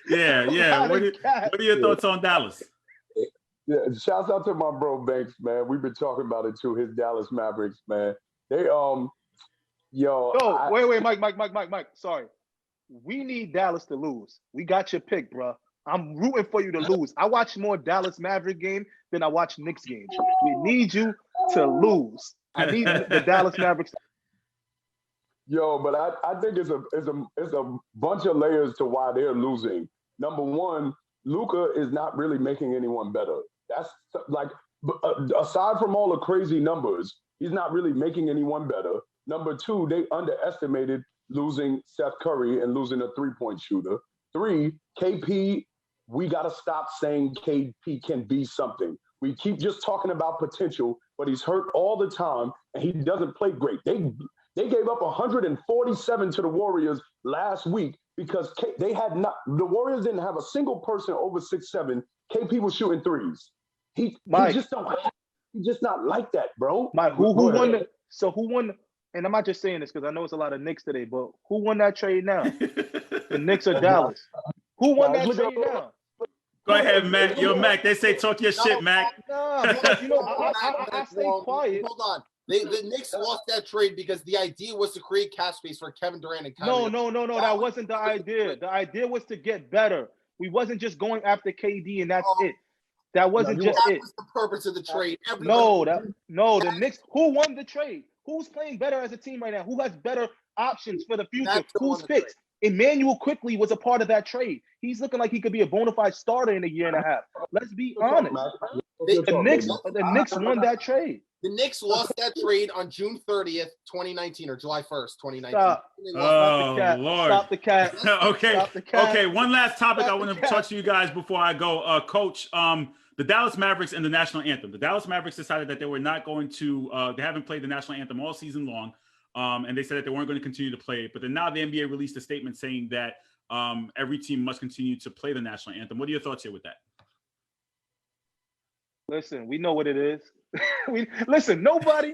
yeah. What are your thoughts on Dallas? Yeah, shouts out to my bro Banks, man. We've been talking about it too. His Dallas Mavericks, man. They wait, Mike. Sorry. We need Dallas to lose. We got your pick, bro. I'm rooting for you to lose. I watch more Dallas Maverick game than I watch Knicks games. We need you to lose. I need the Dallas Mavericks. But I think it's a bunch of layers to why they're losing. Number one, Luka is not really making anyone better. That's like, aside from all the crazy numbers, he's not really making anyone better. Number two, they underestimated losing Seth Curry and losing a three-point shooter. 3, KP, we got to stop saying KP can be something. We keep just talking about potential, but he's hurt all the time, and he doesn't play great. They gave up 147 to the Warriors last week because the Warriors didn't have a single person over 6'7". KP was shooting threes. He just not like that, bro. Mike, who won who won? And I'm not just saying this because I know it's a lot of Knicks today, but who won that trade now? The Knicks or Dallas? Who won that trade now? Go ahead, Mac. Mac, they say talk your shit, Mac. Nah, because, I stay quiet. Hold on. The Knicks lost that trade because the idea was to create cap space for Kevin Durant and Kyrie. No. That wasn't the idea. The idea was to get better. We wasn't just going after KD and that's it. That wasn't just it. That was the purpose of the trade. The Knicks. Who won the trade? Who's playing better as a team right now? Who has better options for the future? Who's picks? Emmanuel Quickly was a part of that trade. He's looking like he could be a bona fide starter in a year and a half. Let's be honest. The Knicks won that trade. The Knicks lost that trade on June 30th, 2019, or July 1st, 2019. Stop. Lord. Stop the cat. Okay. Stop the cat. Okay. One last topic Stop I want the to cat. touch to you guys before I go. Coach, the Dallas Mavericks and the national anthem. The Dallas Mavericks decided that they were not going to. They haven't played the national anthem all season long, and they said that they weren't going to continue to play it. But then now the NBA released a statement saying that every team must continue to play the national anthem. What are your thoughts here with that? Listen, we know what it is. Nobody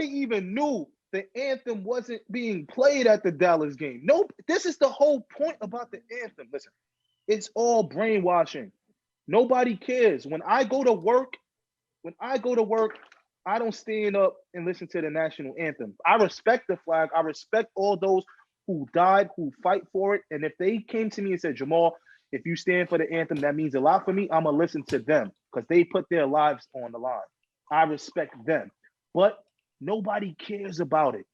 even knew the anthem wasn't being played at the Dallas game. Nope. This is the whole point about the anthem. Listen, it's all brainwashing. Nobody cares. When I go to work, I don't stand up and listen to the national anthem. I respect the flag. I respect all those who died, who fight for it. And if they came to me and said, Jamal, if you stand for the anthem, that means a lot for me. I'm going to listen to them because they put their lives on the line. I respect them. But nobody cares about it.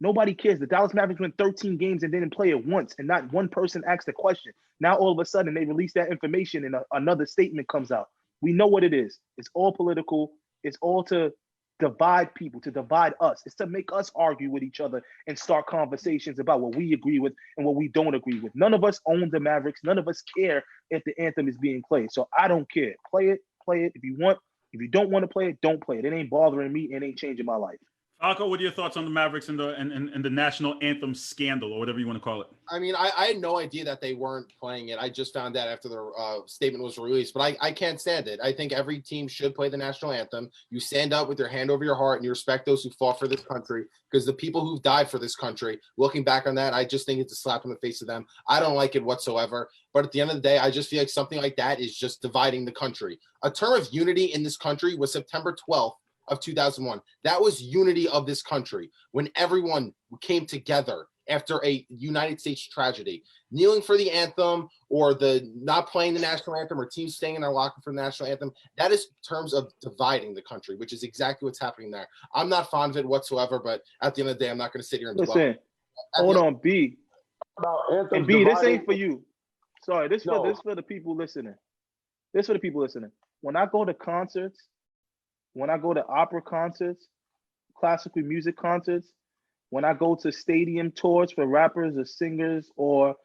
Nobody cares. The Dallas Mavericks went 13 games and didn't play it once, and not one person asked a question. Now, all of a sudden, they release that information and another statement comes out. We know what it is. It's all political. It's all to divide people, to divide us. It's to make us argue with each other and start conversations about what we agree with and what we don't agree with. None of us own the Mavericks. None of us care if the anthem is being played. So I don't care. Play it if you want. If you don't want to play it, don't play it. It ain't bothering me. It ain't changing my life. Falco, what are your thoughts on the Mavericks and the national anthem scandal, or whatever you want to call it? I mean, I had no idea that they weren't playing it. I just found out after the statement was released, but I can't stand it. I think every team should play the national anthem. You stand up with your hand over your heart and you respect those who fought for this country, because the people who've died for this country, looking back on that, I just think it's a slap in the face of them. I don't like it whatsoever. But at the end of the day, I just feel like something like that is just dividing the country. A term of unity in this country was September 12th. Of 2001. That was unity of this country when everyone came together after a United States tragedy. Kneeling for the anthem or the not playing the national anthem or teams staying in their locker for the national anthem, that is terms of dividing the country, which is exactly what's happening there. I'm not fond of it whatsoever, but at the end of the day, I'm not going to sit here and listen. Hold on, B. And B, this ain't for you. Sorry, this for the people listening. This for the people listening. When I go to concerts, when I go to opera concerts, classical music concerts, when I go to stadium tours for rappers or singers or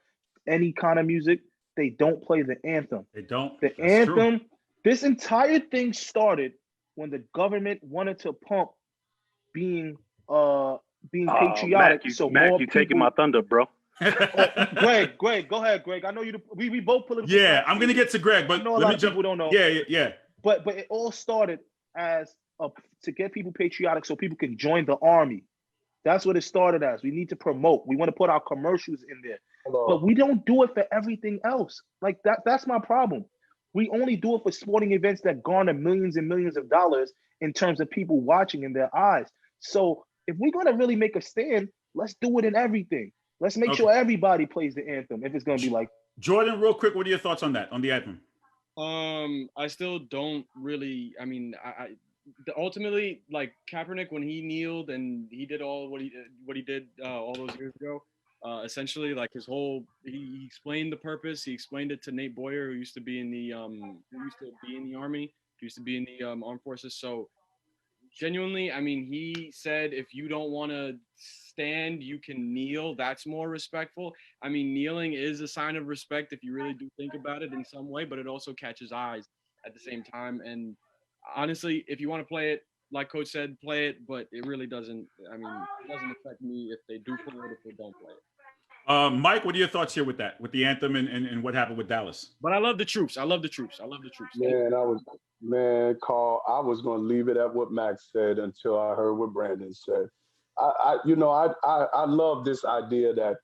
any kind of music, they don't play the anthem. They don't. The anthem, this entire thing started when the government wanted to pump being patriotic. Mac, you taking my thunder, bro. Greg, go ahead, Greg. I know you. We both political. Yeah, I'm gonna get to Greg, but let me jump. People don't know. Yeah. But it all started as to get people patriotic so people can join the army. That's what it started as. We need to promote. We want to put our commercials in there. But we don't do it for everything else. Like that's my problem. We only do it for sporting events that garner millions and millions of dollars in terms of people watching in their eyes. So if we're going to really make a stand, let's do it in everything. Let's make sure everybody plays the anthem if it's going to be like. Jordan, real quick, what are your thoughts on that, on the anthem? I still don't really. I mean, ultimately, like Kaepernick, when he kneeled and he did all what he did all those years ago, essentially, like he explained the purpose. He explained it to Nate Boyer, who used to be in the army, who used to be in the armed forces. So, genuinely, I mean, he said if you don't want to stand, you can kneel. That's more respectful. I mean, kneeling is a sign of respect if you really do think about it in some way, but it also catches eyes at the same time. And honestly, if you want to play it, like Coach said, play it, but it really doesn't. I mean, it doesn't affect me if they do play it, if they don't play it. Mike, what are your thoughts here with that, with the anthem and what happened with Dallas? But I love the troops. Man, Carl, I was going to leave it at what Max said until I heard what Brandon said. I love this idea that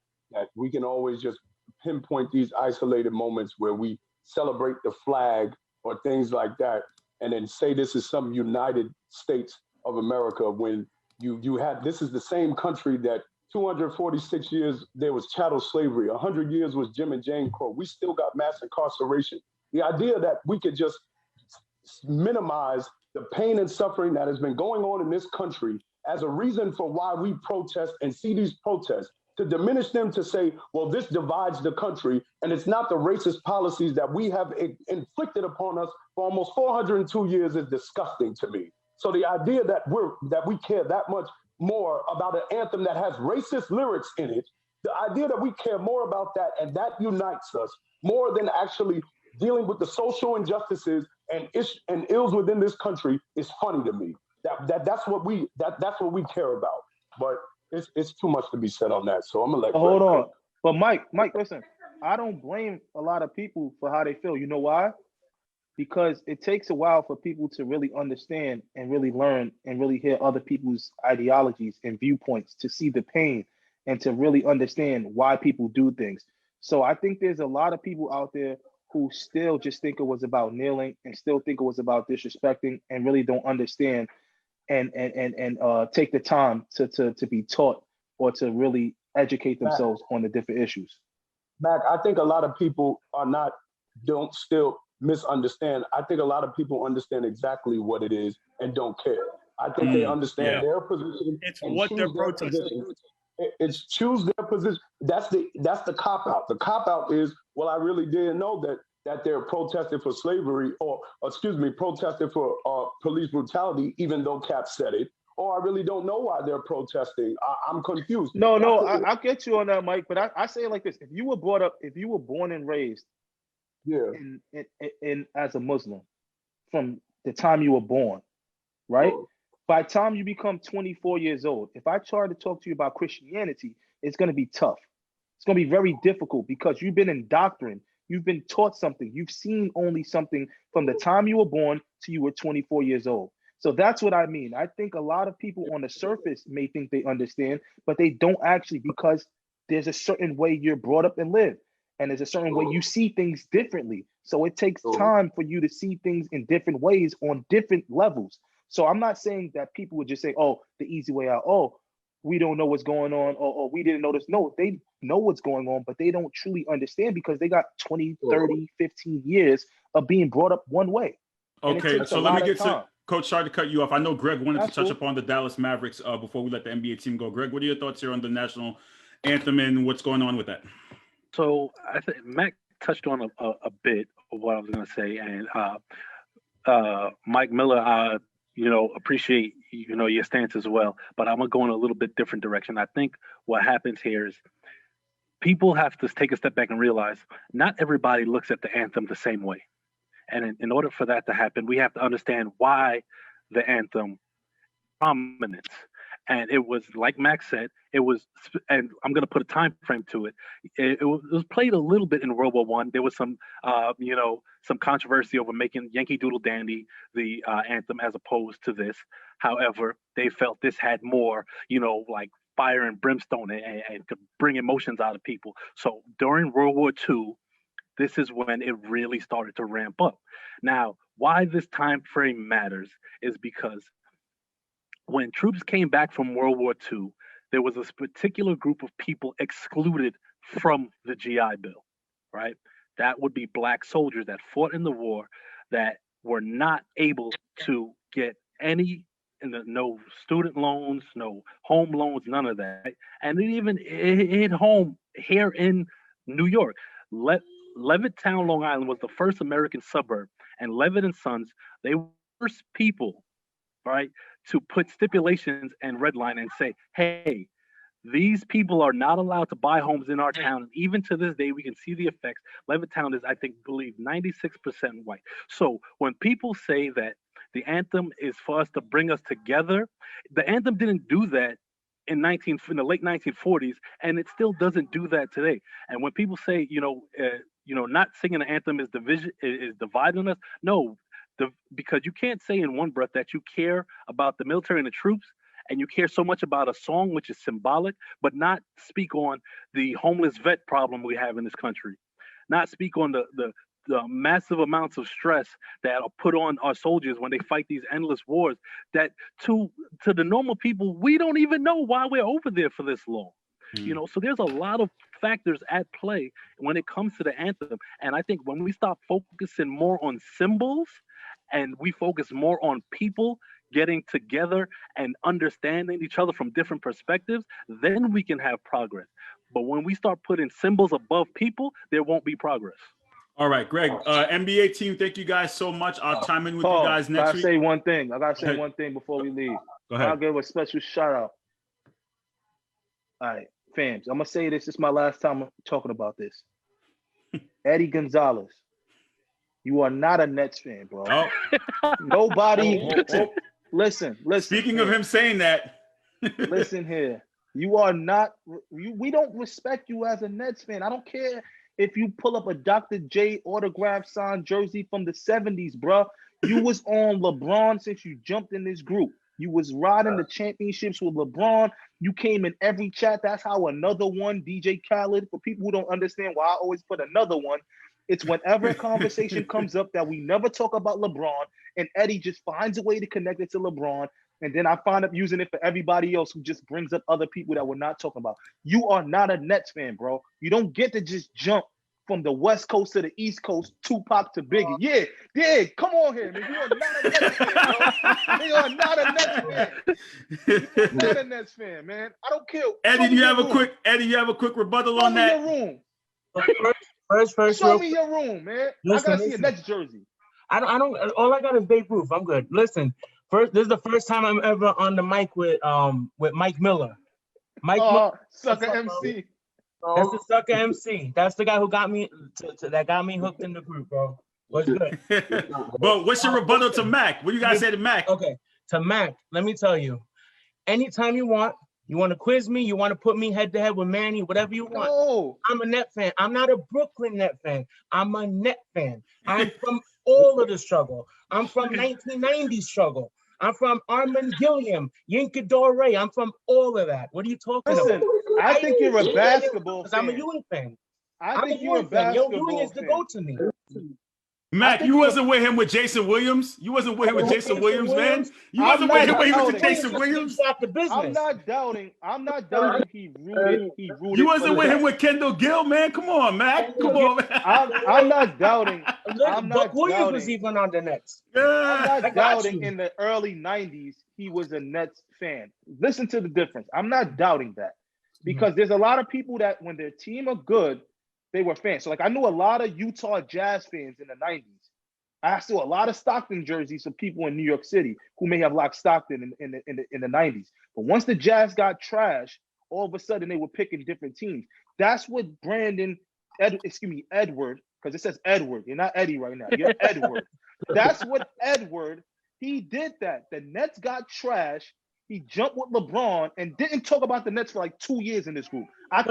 we can always just pinpoint these isolated moments where we celebrate the flag or things like that. and then say this is some United States of America when you had, this is the same country that 246 years there was chattel slavery, 100 years was Jim and Jane Crow. We still got mass incarceration. The idea that we could just minimize the pain and suffering that has been going on in this country as a reason for why we protest and see these protests, to diminish them, to say, well, this divides the country and it's not the racist policies that we have inflicted upon us for almost 402 years is disgusting to me. So the idea that we care that much more about an anthem that has racist lyrics in it, the idea that we care more about that and that unites us more than actually dealing with the social injustices and ills within this country is funny to me. That's what we care about. But it's too much to be said on that. So I'm gonna let. Hold on, but Mike, listen. I don't blame a lot of people for how they feel. You know why? Because it takes a while for people to really understand and really learn and really hear other people's ideologies and viewpoints, to see the pain and to really understand why people do things. So I think there's a lot of people out there who still just think it was about kneeling and still think it was about disrespecting and really don't understand and take the time to be taught or to really educate themselves on the different issues. Mac, I think a lot of people don't still misunderstand. I think a lot of people understand exactly what it is and don't care. I think they understand their position. It's what they're protesting. It's choose their position. That's the cop out. The cop out is, well, I really didn't know that they're protesting for slavery, or protesting for police brutality, even though Cap said it. Or I really don't know why they're protesting. I'm confused. No, I get you on that, Mike. But I say it like this: if you were born and raised, in as a Muslim, from the time you were born, right? Oh. By the time you become 24 years old, if I try to talk to you about Christianity, it's going to be tough. It's going to be very difficult because you've been indoctrinated. You've been taught something. You've seen only something from the time you were born to you were 24 years old. So that's what I mean. I think a lot of people on the surface may think they understand, but they don't actually, because there's a certain way you're brought up and live. And there's a certain way you see things differently. So it takes time for you to see things in different ways on different levels. So I'm not saying that people would just say, oh, the easy way out. Oh, we don't know what's going on. Or we didn't notice. No, they know what's going on, but they don't truly understand because they got 20, 30, 15 years of being brought up one way. Okay, so let me get to Coach. Sorry to cut you off. I know Greg wanted to touch upon the Dallas Mavericks before we let the NBA team go. Greg, what are your thoughts here on the national anthem and what's going on with that? So I think Mac touched on a bit of what I was going to say, and Mike Miller, appreciate your stance as well, but I'm gonna go in a little bit different direction. I think what happens here is people have to take a step back and realize not everybody looks at the anthem the same way, and in order for that to happen, we have to understand why the anthem prominence. And it was, like Max said, and I'm going to put a time frame to it. It was played a little bit in World War I. There was some controversy over making Yankee Doodle Dandy the anthem as opposed to this. However, they felt this had more, like fire and brimstone and could bring emotions out of people. So during World War II, this is when it really started to ramp up. Now, why this time frame matters is because when troops came back from World War II, there was a particular group of people excluded from the GI Bill, right? That would be Black soldiers that fought in the war that were not able to get no student loans, no home loans, none of that. And it even hit home here in New York. Levittown, Long Island was the first American suburb, and Levitt and Sons, they were the first people, right, to put stipulations and redline and say, hey, these people are not allowed to buy homes in our town. And even to this day, we can see the effects. Levittown is, I believe 96% white. So when people say that the anthem is for us to bring us together, the anthem didn't do that in the late 1940s, and it still doesn't do that today. And when people say, not singing the anthem is dividing us, no. Because you can't say in one breath that you care about the military and the troops and you care so much about a song which is symbolic, but not speak on the homeless vet problem we have in this country, not speak on the massive amounts of stress that are put on our soldiers when they fight these endless wars, that to the normal people, we don't even know why we're over there for this long. So there's a lot of factors at play when it comes to the anthem. And I think when we stop focusing more on symbols and we focus more on people getting together and understanding each other from different perspectives, then we can have progress. But when we start putting symbols above people, there won't be progress. All right, Greg, NBA team, thank you guys so much. I'll chime in with you guys next week. I gotta say one thing before we leave. Go ahead. I'll give a special shout out. All right, fans, I'm gonna say this. This is my last time talking about this. Eddie Gonzalez, you are not a Nets fan, bro. Oh. Nobody. Listen. Speaking of him saying that. Listen here. You are not. We don't respect you as a Nets fan. I don't care if you pull up a Dr. J autograph signed jersey from the 70s, bro. You was on LeBron since you jumped in this group. You was riding the championships with LeBron. You came in every chat. That's how another one, DJ Khaled, for people who don't understand why I always put another one. It's whenever a conversation comes up that we never talk about LeBron, and Eddie just finds a way to connect it to LeBron, and then I find up using it for everybody else who just brings up other people that we're not talking about. You are not a Nets fan, bro. You don't get to just jump from the West Coast to the East Coast, Tupac to Biggie. Yeah, come on here, man. You are not a Nets fan, bro. You are not a Nets fan. You are not a Nets fan, man. I don't care. Eddie, you have a quick rebuttal on that? Show me your room. First, show me your room, man. I gotta see a Nets jersey. I don't. All I got is Babe Ruth. I'm good. Listen, this is the first time I'm ever on the mic with Mike Miller. Sucker MC. That's the sucker MC. That's the guy who got me that got me hooked in the group, bro. What's good? But what's your rebuttal to Mac? What do you guys say to Mac? Okay, to Mac, let me tell you. Anytime you want to quiz me, you want to put me head to head with Manny, whatever you want. No. I'm a Net fan. I'm not a Brooklyn Net fan. I'm a Net fan. I'm from all of the struggle. I'm from 1990s struggle. I'm from Armand Gilliam, Yinka Dore. I'm from all of that. What are you talking about? I think you're a basketball fan. I'm a Ewing fan. I think you're a basketball fan. Ewing is the go to me. Mac, you wasn't with him with Jason Williams. You wasn't with him with Jason Williams, man. You wasn't with him when he was with Jason Williams. I'm not doubting he rooted. You wasn't with him with Kendall Gill, man. Come on, Mac. Come on, man. I'm not doubting. Buck Williams was even on the Nets. I'm not doubting in the early 90s he was a Nets fan. Listen to the difference. I'm not doubting that. Because there's a lot of people that when their team are good, they were fans. So like I knew a lot of Utah Jazz fans in the 90s. I saw a lot of Stockton jerseys of people in New York City who may have liked Stockton in the 90s. But once the Jazz got trash, all of a sudden they were picking different teams. That's what Edward, because it says Edward. You're not Eddie right now. You're Edward. That's what Edward, he did that. The Nets got trash. He jumped with LeBron and didn't talk about the Nets for like 2 years in this group. I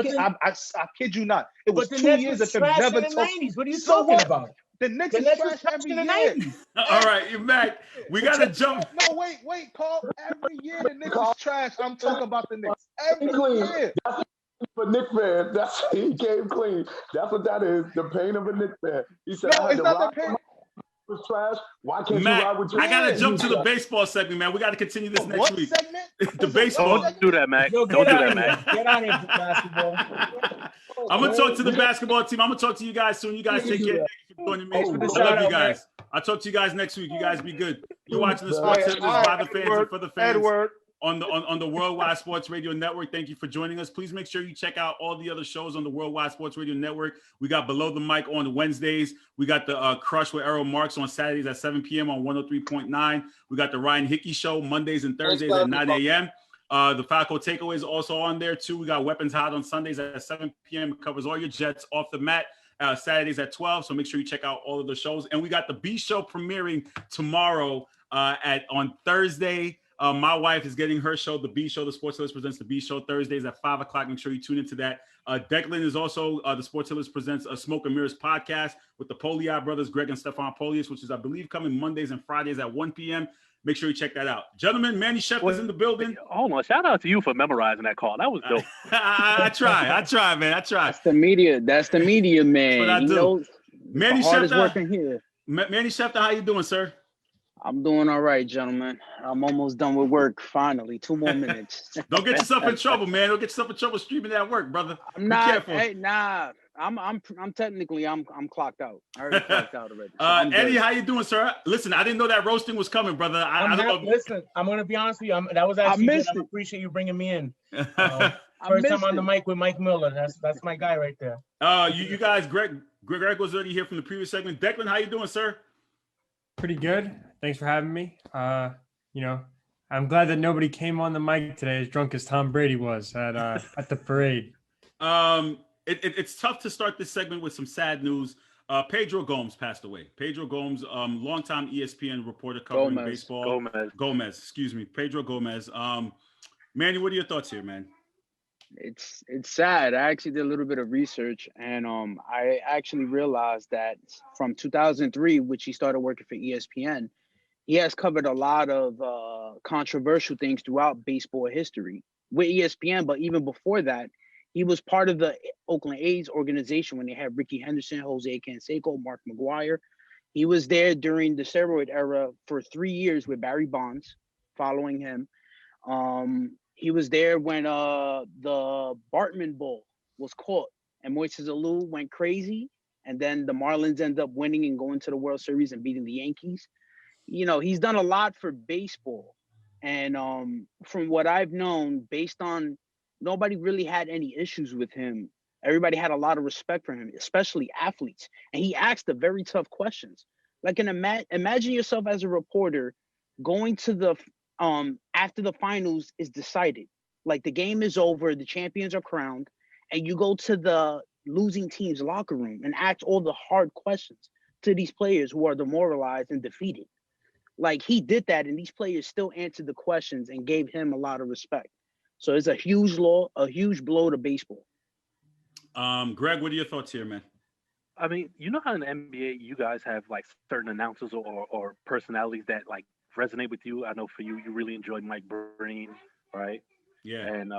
kid you not. It was 2 years of him never talking. What are you talking about? The Nets is trash every year. All right, Mac, we got to jump. No, wait, Carl. Every year the Knicks is trash. I'm talking about the Knicks. Every year. For Knicks fan, he came clean. That's what that is. The pain of a Knicks fan. He said, no, it's not the pain. Was trash. Why can't Mac, you ride with your I gotta jump to the baseball segment, man. We gotta continue this next week. Segment? The baseball. Don't do that, Mac. Don't do that, Mac. Get out of here, basketball. I'm gonna talk to the basketball team. I'm gonna talk to you guys soon. You guys take care. Thank you for joining me. I love you guys. I'll talk to you guys next week. You guys be good. You're watching the Sports Tips by the fans and for the fans. Edward. On the Worldwide Sports Radio Network. Thank you for joining us. Please make sure you check out all the other shows on the Worldwide Sports Radio Network. We got Below the Mic on Wednesdays. We got the Crush with Errol Marks on Saturdays at 7 p.m. on 103.9. We got the Ryan Hickey Show Mondays and Thursdays at 9 a.m. The Falco Takeaway is also on there too. We got Weapons Hot on Sundays at 7 p.m. It covers all your Jets off the mat. Saturdays at 12. So make sure you check out all of the shows. And we got the B Show premiering tomorrow on Thursday. My wife is getting her show, The B Show. The Sports Illust presents The B Show Thursdays at 5 o'clock. Make sure you tune into that. Declan is also the Sports Illust presents a Smoke and Mirrors podcast with the Poliat brothers, Greg and Stefan Polius, which is, I believe, coming Mondays and Fridays at 1 p.m. Make sure you check that out. Gentlemen, Manny Chef is in the building. Hold on. Shout out to you for memorizing that call. That was dope. I try, man. I try. That's the media, man. That's what I do. Manny the hardest Schefter, working here. Manny Schefter, how you doing, sir? I'm doing all right, gentlemen. I'm almost done with work. Finally, 2 more minutes. Don't get yourself in trouble, man. Don't get yourself in trouble streaming at work, brother. I'm not. Hey, nah. I'm technically I'm clocked out. I already clocked out already. So Eddie, how you doing, sir? Listen, I didn't know that roasting was coming, brother. Listen, I'm gonna be honest with you. That was actually good. I appreciate you bringing me in. First time on the mic with Mike Miller. That's my guy right there. You guys, Greg was already here from the previous segment. Declan, how you doing, sir? Pretty good. Thanks for having me. I'm glad that nobody came on the mic today as drunk as Tom Brady was at the parade. It's tough to start this segment with some sad news. Pedro Gomes passed away. Pedro Gomes, longtime ESPN reporter covering baseball. Gomez, excuse me. Pedro Gomez. Manny, what are your thoughts here, man? It's sad. I actually did a little bit of research, and I actually realized that from 2003, which he started working for ESPN, he has covered a lot of controversial things throughout baseball history with ESPN. But even before that, he was part of the Oakland A's organization when they had Ricky Henderson, Jose Canseco, Mark McGwire. He was there during the steroid era for 3 years with Barry Bonds, following him. He was there when the Bartman Bull was caught and Moises Alou went crazy. And then the Marlins ended up winning and going to the World Series and beating the Yankees. You know, he's done a lot for baseball. And from what I've known, based on nobody really had any issues with him. Everybody had a lot of respect for him, especially athletes. And he asked the very tough questions. Like, imagine yourself as a reporter going to the after the finals is decided, like the game is over, the champions are crowned, and you go to the losing team's locker room and ask all the hard questions to these players who are demoralized and defeated. Like, he did that, and these players still answered the questions and gave him a lot of respect. So it's a huge blow to baseball. Greg, what are your thoughts here, man? I mean, you know how in the NBA you guys have like certain announcers or personalities that like resonate with you. I know for you, you really enjoyed Mike Breen, right? Yeah. And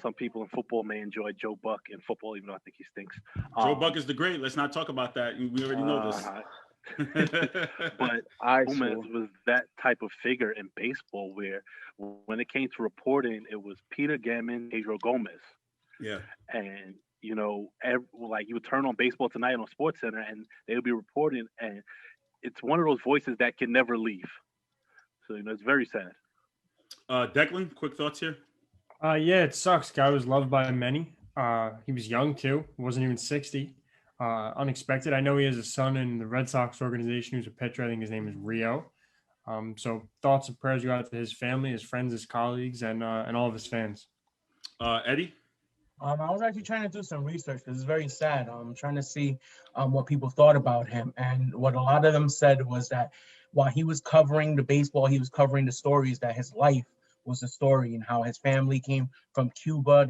some people in football may enjoy Joe Buck in football, even though I think he stinks. Joe Buck is the great. Let's not talk about that. We already know this. But Gomez was that type of figure in baseball where when it came to reporting, it was Peter Gammon, Pedro Gomez. Yeah. And, you would turn on Baseball Tonight on SportsCenter and they would be reporting, and it's one of those voices that can never leave. So, it's very sad. Declan, quick thoughts here? Yeah, it sucks. Guy was loved by many. He was young, too. He wasn't even 60. Unexpected. I know he has a son in the Red Sox organization who's a pitcher. I think his name is Rio. So thoughts and prayers go out to his family, his friends, his colleagues, and all of his fans. Eddie? I was actually trying to do some research because it's very sad. I'm trying to see what people thought about him. And what a lot of them said was that while he was covering the baseball, he was covering the stories that his life was a story and how his family came from Cuba.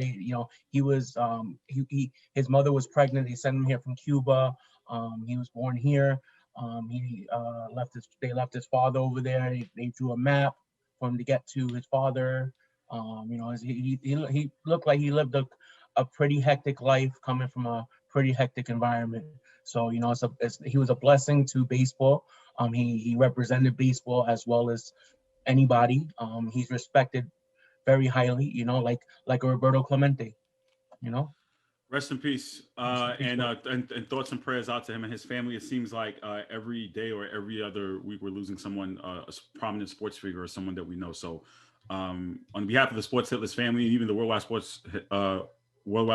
His mother was pregnant. They sent him here from Cuba. He was born here. They left his father over there. They drew a map for him to get to his father. He looked like he lived a pretty hectic life coming from a pretty hectic environment. So, he was a blessing to baseball. He represented baseball as well as anybody. He's respected very highly, like a Roberto Clemente, Rest in peace. And thoughts and prayers out to him and his family. It seems like every day or every other week we're losing someone, a prominent sports figure or someone that we know. So on behalf of the Sports Hitless family and even the Worldwide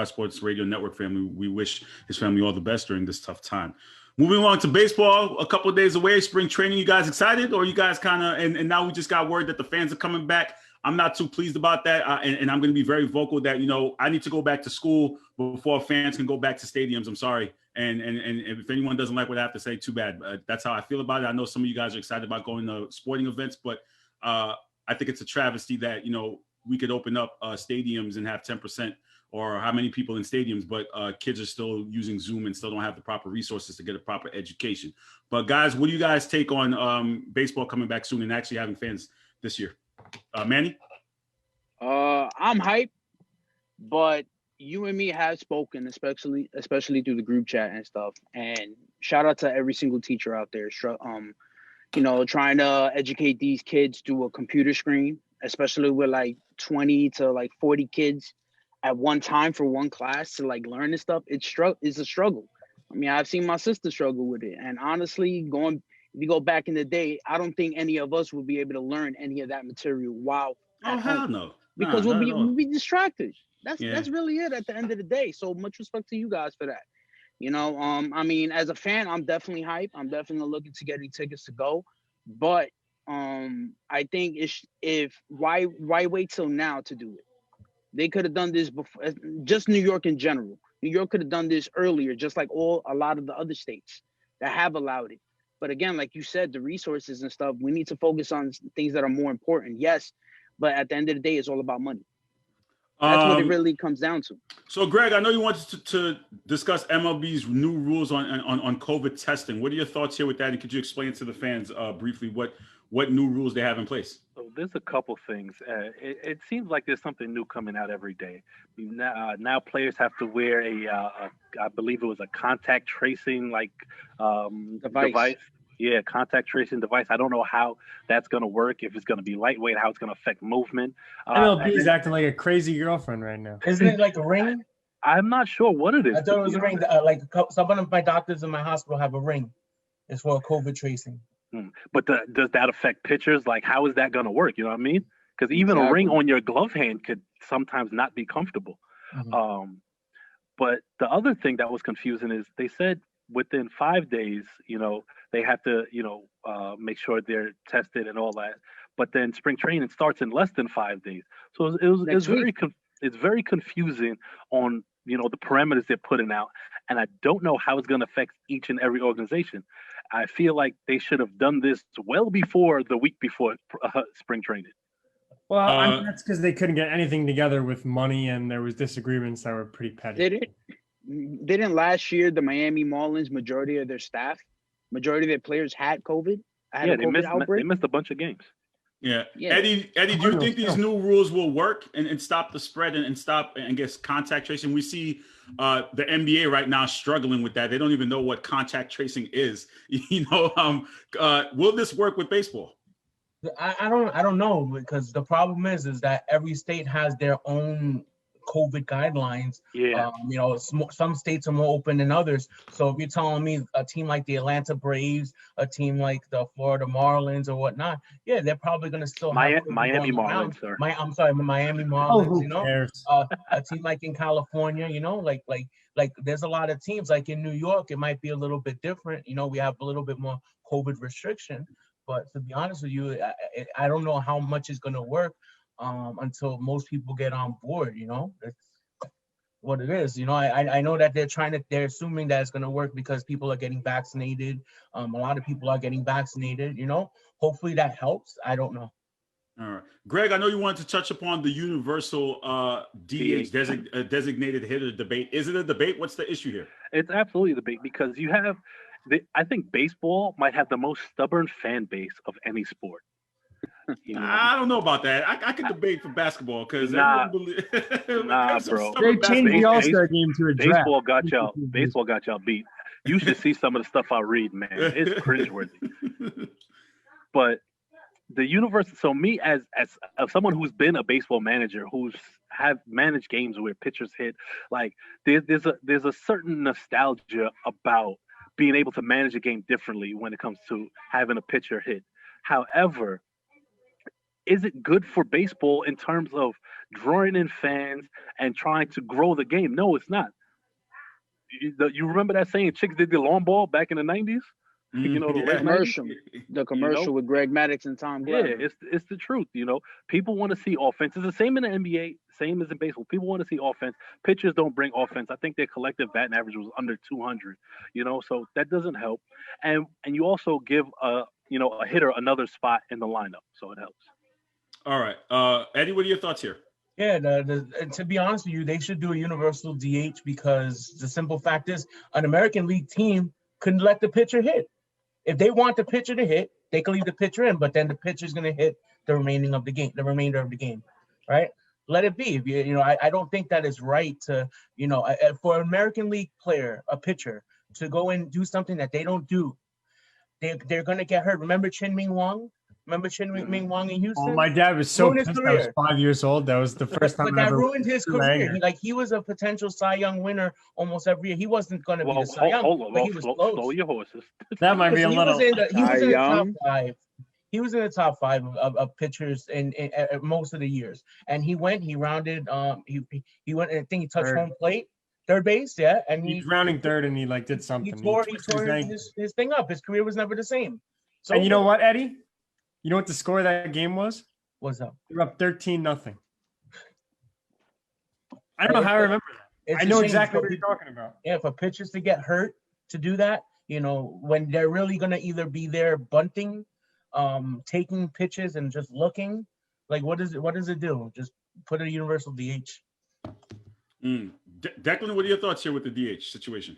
Sports Radio Network family, we wish his family all the best during this tough time. Moving along to baseball, a couple of days away, spring training. You guys excited, or you guys kind of? And now we just got word that the fans are coming back. I'm not too pleased about that, and I'm going to be very vocal that I need to go back to school before fans can go back to stadiums. I'm sorry, and if anyone doesn't like what I have to say, too bad. That's how I feel about it. I know some of you guys are excited about going to sporting events, but I think it's a travesty that we could open up stadiums and have 10%. Or how many people in stadiums, but kids are still using Zoom and still don't have the proper resources to get a proper education. But guys, what do you guys take on baseball coming back soon and actually having fans this year? Manny? I'm hyped, but you and me have spoken, especially through the group chat and stuff. And shout out to every single teacher out there. You know, trying to educate these kids through a computer screen, especially with like 20 to like 40 kids at one time for one class to like learn this stuff. It's a struggle. I mean, I've seen my sister struggle with it. And honestly, if you go back in the day, I don't think any of us would be able to learn any of that material while Oh, hell no. Because Nah, we'll be distracted. That's Yeah. really it at the end of the day. So much respect to you guys for that. You know, I mean, as a fan, I'm definitely hyped. I'm definitely looking to getting tickets to go. But I think why wait till now to do it? They could have done this before. Just New York in general. New York could have done this earlier, just like a lot of the other states that have allowed it. But again, like you said, the resources and stuff, we need to focus on things that are more important. Yes, but at the end of the day, it's all about money. That's what it really comes down to. So, Greg, I know you wanted to discuss MLB's new rules on COVID testing. What are your thoughts here with that? And could you explain to the fans briefly what new rules they have in place? So there's a couple things. It seems like there's something new coming out every day. Now players have to wear I believe it was a contact tracing device. Yeah, contact tracing device. I don't know how that's going to work, if it's going to be lightweight, how it's going to affect movement. MLB is acting like a crazy girlfriend right now. Isn't it like a ring? I'm not sure what it is. I thought it was a ring. Some of my doctors in my hospital have a ring. It's for COVID tracing. But does that affect pitchers? Like, how is that going to work? You know what I mean? Because even a ring on your glove hand could sometimes not be comfortable. Mm-hmm. But the other thing that was confusing is they said within 5 days, they have to, make sure they're tested and all that. But then spring training starts in less than 5 days. So it's very confusing on, the parameters they're putting out. And I don't know how it's going to affect each and every organization. I feel like they should have done this well before the week before spring training. Well, I mean, that's because they couldn't get anything together with money, and there was disagreements that were pretty petty. Didn't last year the Miami Marlins, majority of their players had COVID? They missed a bunch of games. Yeah. Eddie, do you think these new rules will work and stop the spread and stop and get contact tracing? We see the NBA right now struggling with that. They don't even know what contact tracing is. Will this work with baseball? I don't know, because the problem is that every state has their own COVID guidelines. Yeah. Some states are more open than others. So if you're telling me a team like the Atlanta Braves, a team like the Florida Marlins or whatnot, yeah, they're probably going to still have Miami Marlins, sir. Miami Marlins. A team like in California, like there's a lot of teams. Like in New York, it might be a little bit different. We have a little bit more COVID restriction. But to be honest with you, I don't know how much is going to work until most people get on board. That's what it is. I know that they're assuming that it's going to work because people are getting vaccinated. A lot of people are getting vaccinated. Hopefully that helps. I don't know. All right, Greg, I know you wanted to touch upon the universal DH designated hitter debate. Is it a debate? What's the issue here? It's absolutely a debate because you have. I think baseball might have the most stubborn fan base of any sport. I don't know about that. I could debate for basketball because bro. They changed the All-Star game to a draft. Baseball got y'all beat. You should see some of the stuff I read, man. It's cringeworthy. But the universe. So me as someone who's been a baseball manager, who's have managed games where pitchers hit, like there's a certain nostalgia about being able to manage a game differently when it comes to having a pitcher hit. However, is it good for baseball in terms of drawing in fans and trying to grow the game? No, it's not. You remember that saying, chicks did the long ball back in the 90s? The commercial with Greg Maddux and Tom Glavine. Yeah, it's the truth. People want to see offense. It's the same in the NBA, same as in baseball. People want to see offense. Pitchers don't bring offense. I think their collective batting average was under 200. So that doesn't help. And you also give a hitter another spot in the lineup, so it helps. All right, Eddie, what are your thoughts here? Yeah, to be honest with you, they should do a universal DH because the simple fact is, an American League team couldn't let the pitcher hit. If they want the pitcher to hit, they can leave the pitcher in, but then the pitcher's going to hit the remainder of the game, right? Let it be. I don't think that is right to, for an American League player, a pitcher, to go and do something that they don't do, they're gonna get hurt. Remember Chin Ming Wang? Remember Chin Ming Wang in Houston? Oh, my dad was so Ruined his pissed. I was career. 5 years old. That was the first time But I that ever ruined his career. anger. He was a potential Cy Young winner almost every year. He wasn't going to be the Cy Young, hold on, but he was slow close. your horses. That might be a He little. was in the Cy top Young? 5. He was in the top 5 of pitchers in most of the years. And he rounded. He went. I think he touched Third. home plate, third base. Yeah, and He was rounding third, and he like did something. he tore twisted his ankle. his thing up. His career was never the same. So And you know what, Eddie? You know what the score of that game was? What's up? They were up 13-0. I don't know how I remember that. It's I a know shame exactly for what you're people- talking about. Yeah, for pitchers to get hurt to do that, when they're really gonna either be there bunting, taking pitches and just looking, like what does it do? Just put a universal DH. Declan, what are your thoughts here with the DH situation?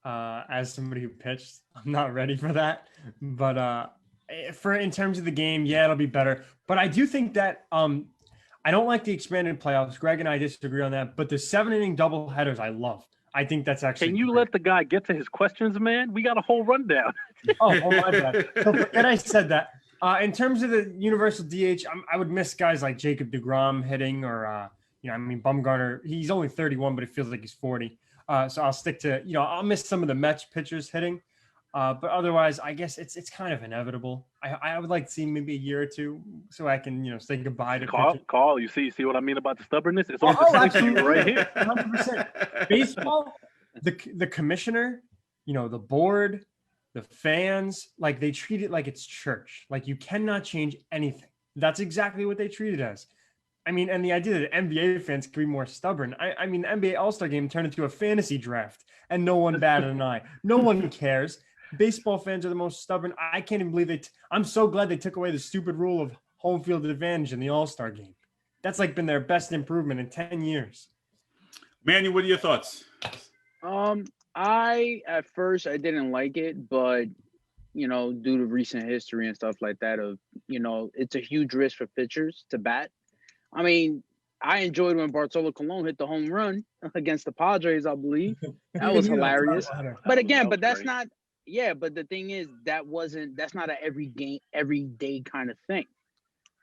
As somebody who pitched, I'm not ready for that. But in terms of the game, yeah, it'll be better. But I do think that I don't like the expanded playoffs. Greg and I disagree on that. But the 7-inning double headers, I love. I think that's actually. Can you great. let the guy get to his questions, man? We got a whole rundown. Oh, my bad. So forget I said that. In terms of the universal DH, I would miss guys like Jacob deGrom hitting, or Bumgarner. He's only 31, but it feels like he's 40. So I'll stick to I'll miss some of the Mets pitchers hitting, but otherwise, I guess it's kind of inevitable. I would like to see maybe a year or two so I can say goodbye to pitchers. Carl, you see what I mean about the stubbornness? It's on Oh, the absolutely. right here. 100%. Baseball, the commissioner, the board, the fans, like they treat it like it's church. Like you cannot change anything. That's exactly what they treat it as. I mean, and the idea that NBA fans can be more stubborn. I mean, the NBA All-Star game turned into a fantasy draft and no one batted an eye. No one cares. Baseball fans are the most stubborn. I can't even believe I'm so glad they took away the stupid rule of home field advantage in the All-Star game. That's been their best improvement in 10 years. Manny, what are your thoughts? At first I didn't like it, but due to recent history and stuff like that it's a huge risk for pitchers to bat. I mean, I enjoyed when Bartolo Colon hit the home run against the Padres, I believe. That was hilarious. But again, that's not but the thing is that's not an everyday kind of thing.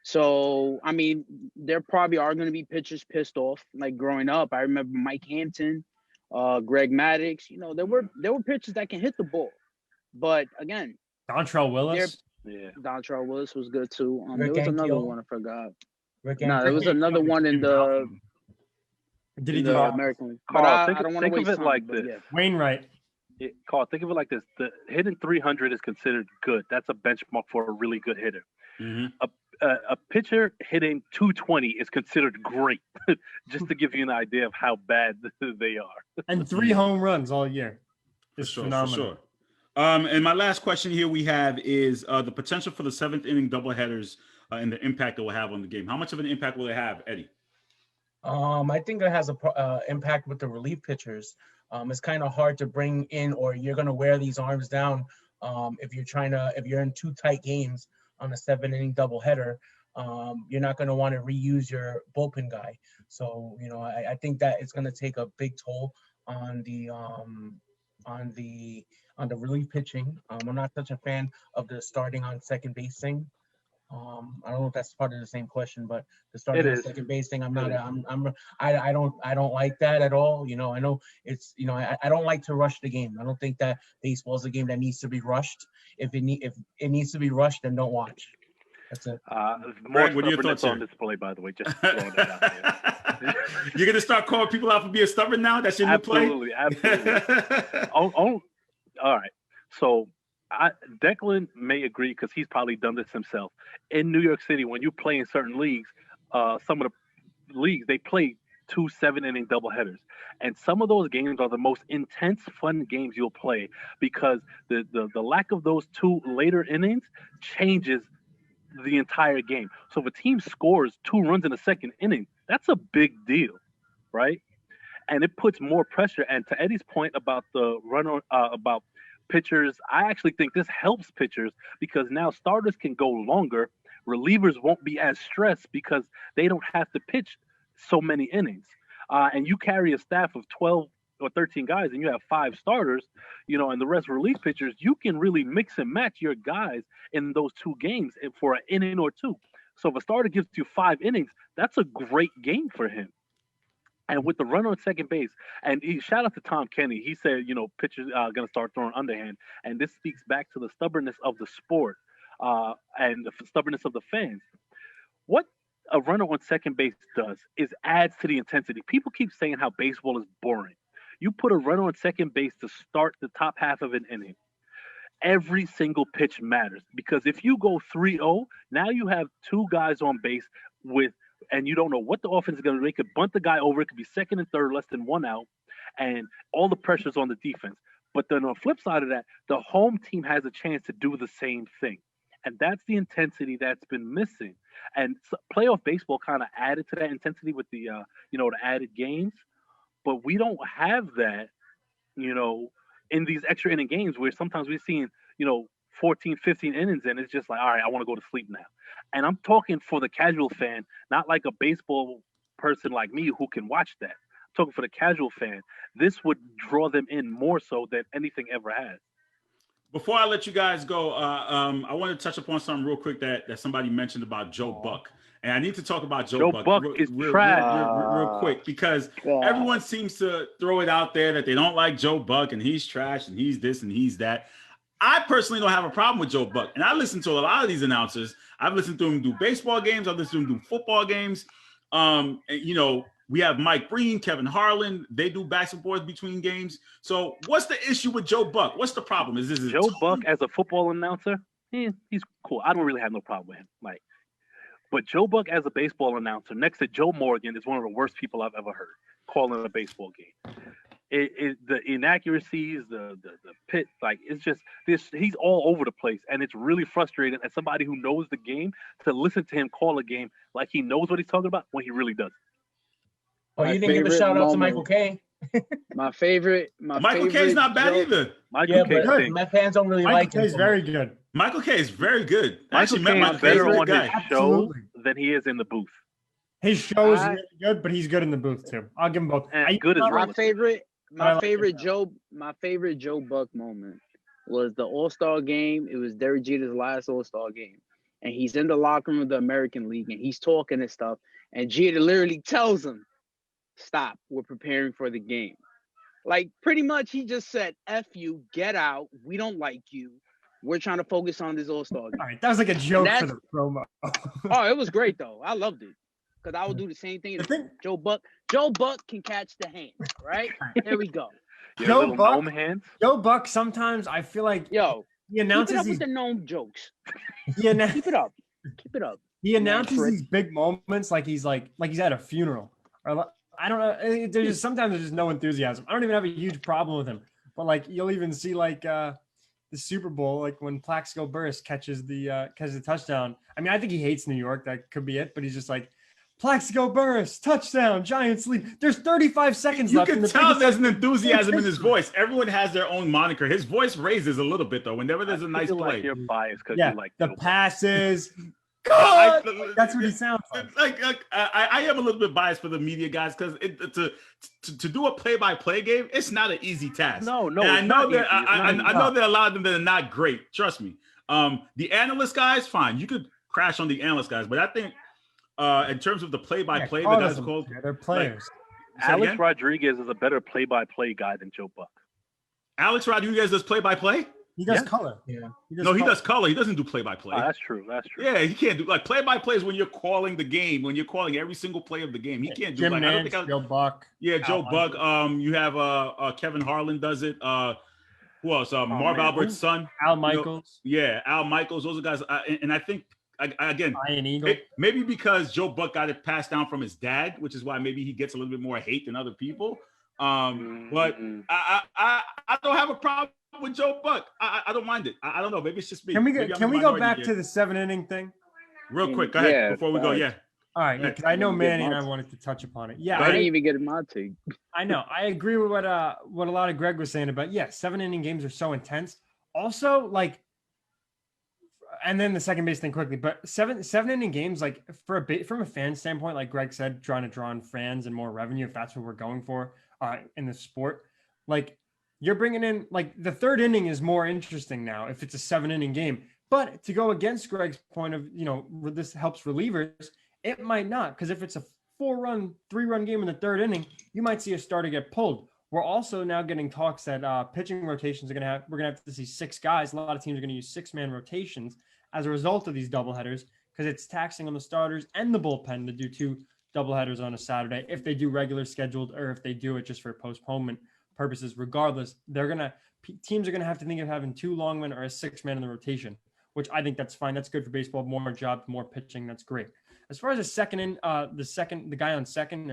So, I mean, there probably are going to be pitchers pissed off. Like growing up, I remember Mike Hampton, Greg Maddux, there were pitchers that can hit the ball. But again, Dontrelle Willis. Yeah. Dontrelle Willis was good too. There Rick was another Ankiel. one I forgot. No, there was another one in the Did he in do the that? American League. Carl, But I think don't want to of waste it time, like but this. yeah. Wainwright. Carl, think of it like this: the hitting 300 is considered good. That's a benchmark for a really good hitter. Mm-hmm. A pitcher hitting 220 is considered great. Just to give you an idea of how bad they are. And 3 home runs all year. It's For phenomenal. sure. And my last question here we have is the potential for the 7th inning doubleheaders and the impact it will have on the game. How much of an impact will it have, Eddie? I think it has a impact with the relief pitchers. It's kind of hard to bring in, or you're going to wear these arms down if you're in 2 tight games on a 7-inning doubleheader. You're not going to want to reuse your bullpen guy. So I think that it's going to take a big toll on the relief pitching. I'm not such a fan of the starting on second base thing. I don't know if that's part of the same question, but the starting on second base thing, I don't like that at all. I know it's I don't like to rush the game. I don't think that baseball is a game that needs to be rushed. If it needs to be rushed, then don't watch. That's it. More Greg, what are your thoughts on here? display, by the way. Just throwing that out there. You're gonna start calling people out for being stubborn now? That's your new play? Absolutely. All right. So Declan may agree because he's probably done this himself. In New York City, when you play in certain leagues, some of the leagues, they play 2 7-inning doubleheaders. And some of those games are the most intense, fun games you'll play because the lack of those 2 later innings changes the entire game. So if a team scores 2 runs in the second inning, that's a big deal, right? And it puts more pressure. And to Eddie's point about the runner, about pitchers, I actually think this helps pitchers because now starters can go longer. Relievers won't be as stressed because they don't have to pitch so many innings. And you carry a staff of 12 or 13 guys and you have 5 starters, and the rest relief pitchers, you can really mix and match your guys in those 2 games for an inning or 2. So if a starter gives you 5 innings, that's a great game for him. And with the runner on second base, and shout out to Tom Kenny. He said, pitchers are going to start throwing underhand. And this speaks back to the stubbornness of the sport and the stubbornness of the fans. What a runner on second base does is adds to the intensity. People keep saying how baseball is boring. You put a runner on second base to start the top half of an inning. Every single pitch matters, because if you go 3-0, now you have 2 guys on base and you don't know what the offense is going to do. They could bunt the guy over. It could be second and third, less than 1 out, and all the pressure's on the defense. But then on the flip side of that, the home team has a chance to do the same thing. And that's the intensity that's been missing. And playoff baseball kind of added to that intensity with the, the added games. But we don't have that, in these extra inning games where sometimes we're seeing, 14, 15 innings, and it's just like, all right, I want to go to sleep now. And I'm talking for the casual fan, not like a baseball person like me who can watch that. I'm talking for the casual fan. This would draw them in more so than anything ever has. Before I let you guys go, I want to touch upon something real quick that somebody mentioned about Joe Buck. And I need to talk about Joe Buck is trash. Real quick, because everyone seems to throw it out there that they don't like Joe Buck and he's trash and he's this and he's that. I personally don't have a problem with Joe Buck. And I listen to a lot of these announcers. I've listened to him do baseball games. I've listened to him do football games. And, we have Mike Breen, Kevin Harlan. They do backs and forth between games. So what's the issue with Joe Buck? What's the problem? Is this Joe Buck as a football announcer? He's cool. I don't really have no problem with him. But Joe Buck as a baseball announcer, next to Joe Morgan, is one of the worst people I've ever heard calling a baseball game. The inaccuracies, the pit, it's just this. He's all over the place, and it's really frustrating as somebody who knows the game to listen to him call a game like he knows what he's talking about when he really doesn't. Oh, you didn't give a shout out to Michael Kay. Michael Kay's not bad either. But my fans don't really like him. Michael Kay's very good. Michael Kay is very good. Michael Kay is better on his show than he is in the booth. His show is really good, but he's good in the booth too. I'll give him both. Good as my favorite Joe Buck moment was the All-Star game. It was Derek Jeter's last All-Star game, and he's in the locker room of the American League, and he's talking and stuff, and Jeter literally tells him, "Stop, we're preparing for the game." Pretty much he just said, "F you, get out, we don't like you. We're trying to focus on this All-Star game." All right, that was like a joke for the promo. Oh, it was great though. I loved it. Because I would do the same thing. Joe Buck can catch the hand, right? There we go. Joe Buck, sometimes I feel like he announces keep it up with the gnome jokes. Keep it up. Keep it up. He announces these big moments like he's at a funeral. Or I don't know. Sometimes there's just no enthusiasm. I don't even have a huge problem with him. But you'll even see the Super Bowl, when Plaxico Burress catches the touchdown. I mean, I think he hates New York. That could be it. But he's just Plaxico Burress, touchdown, Giants lead. There's 35 seconds left. You can tell there's an enthusiasm in his voice. Everyone has their own moniker. His voice raises a little bit, though, whenever there's a nice play. You're biased because you like the passes. God! That's what he sounds like. I am a little bit biased for the media guys because to do a play-by-play game, it's not an easy task. No. And I know that I know that a lot of them that are not great. Trust me. The analyst guys, fine. You could crash on the analyst guys, but I think in terms of the play-by-play, the guys are called. They're players. Alex Rodriguez is a better play-by-play guy than Joe Buck. Alex Rodriguez does play-by-play. He does color. Yeah. He does color. He doesn't do play-by-play. Oh, that's true. Yeah, he can't do play-by-play is when you're calling the game, when you're calling every single play of the game. He can't do Jim Nance, Joe Buck. Yeah, Joe Buck. You have Kevin Harlan does it. Who else? Marv Albert's son. Al Michaels. Al Michaels. Those are guys. And I think again, Ian Eagle. Maybe because Joe Buck got it passed down from his dad, which is why maybe he gets a little bit more hate than other people. But I don't have a problem with Joe Buck. I don't mind it. I don't know. Maybe it's just me. Can we go back to the 7-inning thing? Real quick. Go ahead before we go. Yeah. All right. Because I know Manny and I wanted to touch upon it. Yeah. I didn't even get my take. I know. I agree with what a lot of Greg was saying about 7-inning games are so intense. Also, and then the second base thing quickly, but 7-inning games, from a fan standpoint, like Greg said, trying to draw in fans and more revenue, if that's what we're going for. in the sport. Like you're bringing in like the third inning is more interesting now if it's a 7-inning game. But to go against Greg's point of, this helps relievers, it might not, because if it's a 3-run game in the third inning, you might see a starter get pulled. We're also now getting talks that pitching rotations we're going to have to see 6 guys. A lot of teams are going to use 6-man rotations as a result of these doubleheaders because it's taxing on the starters and the bullpen to do 2 doubleheaders on a Saturday. If they do regular scheduled or if they do it just for postponement purposes, regardless, teams are going to have to think of having 2 longmen or a 6-man in the rotation, which I think that's fine. That's good for baseball. More jobs, more pitching. That's great. As far as the guy on second,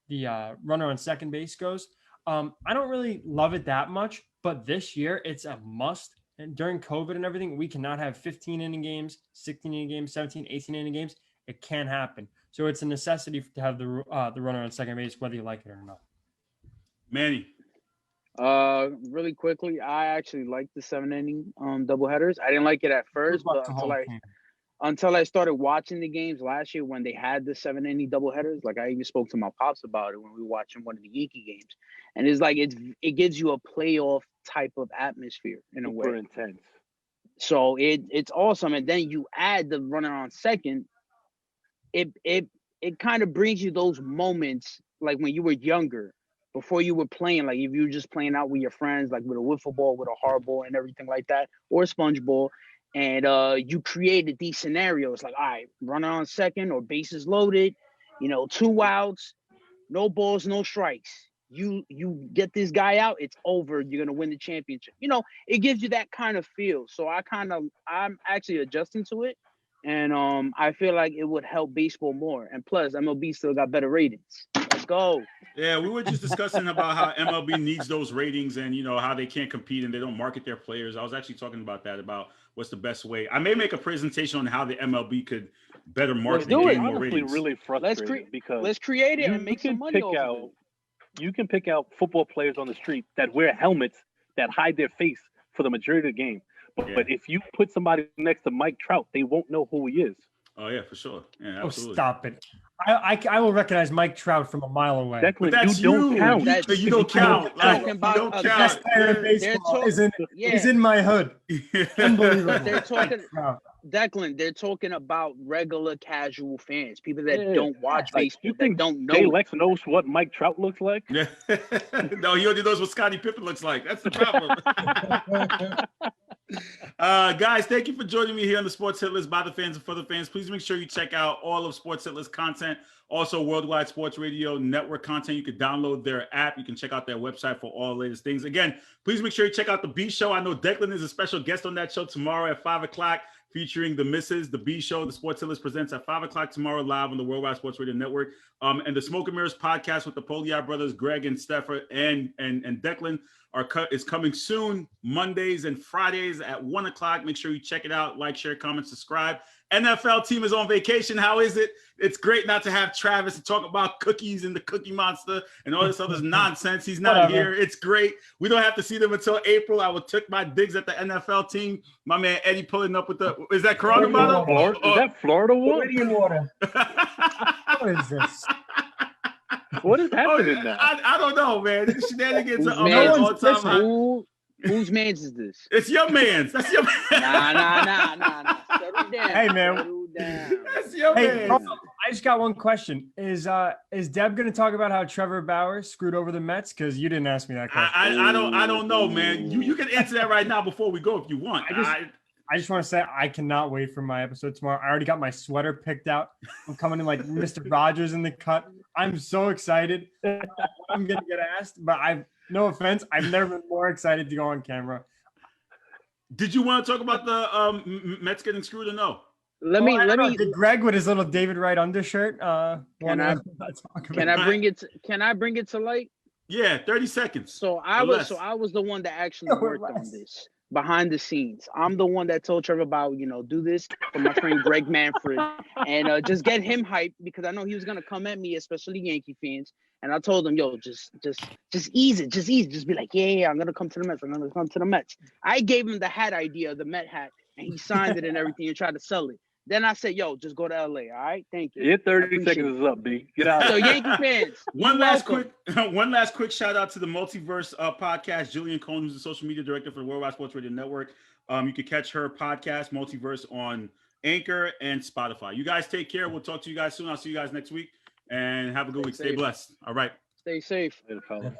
the runner on second base goes, I don't really love it that much, but this year it's a must. And during COVID and everything, we cannot have 15-inning games, 16-inning games, 17, 18-inning games. It can't happen. So it's a necessity to have the runner on second base, whether you like it or not. Manny. Really quickly, I actually like the 7-inning doubleheaders. I didn't like it at first, but until I started watching the games last year when they had the 7-inning doubleheaders, like I even spoke to my pops about it when we were watching one of the Yankee games, and it's like it gives you a playoff type of atmosphere in a way. Super intense. So it's awesome, and then you add the runner on second. It kind of brings you those moments like when you were younger, before you were playing, like if you were just playing out with your friends, like with a wiffle ball, with a hardball, and everything like that, or a sponge ball. And you created these scenarios like, all right, runner on second or bases loaded, 2 outs, no balls, no strikes. You get this guy out, it's over. You're gonna win the championship. It gives you that kind of feel. So I'm actually adjusting to it, and I feel like it would help baseball more. And plus, MLB still got better ratings. Let's go. Yeah, we were just discussing about how MLB needs those ratings and, how they can't compete and they don't market their players. I was actually talking about that, about what's the best way. I may make a presentation on how the MLB could better market and gain more ratings. Really frustrating because let's create it and make some money over it. You can pick out football players on the street that wear helmets that hide their face for the majority of the game. But if you put somebody next to Mike Trout, they won't know who he is. Oh, yeah, for sure. Yeah, absolutely. Oh, stop it. I will recognize Mike Trout from a mile away. Declan, but you don't count. You don't count. You don't count. Best player in baseball is in my hood. Unbelievable. Declan, they're talking about regular casual fans, people that don't watch baseball, you think don't know. Jay Lex knows what Mike Trout looks like? Yeah. No, he only knows what Scottie Pippen looks like. That's the problem. Guys, thank you for joining me here on the Sports Hit List by the fans and for the fans. Please make sure you check out all of Sports Hit List content. Also, Worldwide Sports Radio Network content. You can download their app. You can check out their website for all the latest things. Again, please make sure you check out the B Show. I know Declan is a special guest on that show tomorrow at 5 o'clock. Featuring the Misses, the B Show, the Sports Hit List presents at 5 o'clock tomorrow live on the Worldwide Sports Radio Network. And the Smoke and Mirrors podcast with the Poliar brothers, Greg and Steffer and Declan is coming soon, Mondays and Fridays at 1 o'clock. Make sure you check it out. Like, share, comment, subscribe. NFL team is on vacation. How is it? It's great not to have Travis to talk about cookies and the Cookie Monster and all this other nonsense. He's not here. It's great. We don't have to see them until April. I will took my digs at the NFL team. My man Eddie pulling up with is that Corona bottle? Is that Florida water? Water. What is this? What is happening now? I don't know, man. The shenanigans are all time high. Whose man's is this? It's your man's. That's your man. Nah. Settle down. Hey, man. Settle down. That's your man. I just got one question. Is Deb going to talk about how Trevor Bauer screwed over the Mets? Because you didn't ask me that question. I don't know, man. You can answer that right now before we go if you want. I just want to say I cannot wait for my episode tomorrow. I already got my sweater picked out. I'm coming in like Mr. Rogers in the cut. I'm so excited. I'm going to get asked, but no offense, I've never been more excited to go on camera. Did you want to talk about the Mets getting screwed or no? Let me. Did Greg with his little David Wright undershirt? Can I bring it to light? Yeah, 30 seconds. So I was the one that actually worked on this behind the scenes. I'm the one that told Trevor about, do this for my friend Greg Manfred and just get him hyped because I know he was gonna come at me, especially Yankee fans. And I told him, yo, just ease it. Just be like, yeah, I'm gonna come to the Mets. I gave him the hat idea, the Met hat, and he signed it and everything and tried to sell it. Then I said, yo, just go to LA. All right. Thank you. Your 30 Appreciate seconds it. is up, B. Get out. So Yankee fans. One you're last welcome. quick shout out to the Multiverse podcast. Jillian Cohn, who's the social media director for the Worldwide Sports Radio Network. You can catch her podcast, Multiverse, on Anchor and Spotify. You guys take care. We'll talk to you guys soon. I'll see you guys next week. And have a good week. Stay blessed. All right. Stay safe. Later, fellas.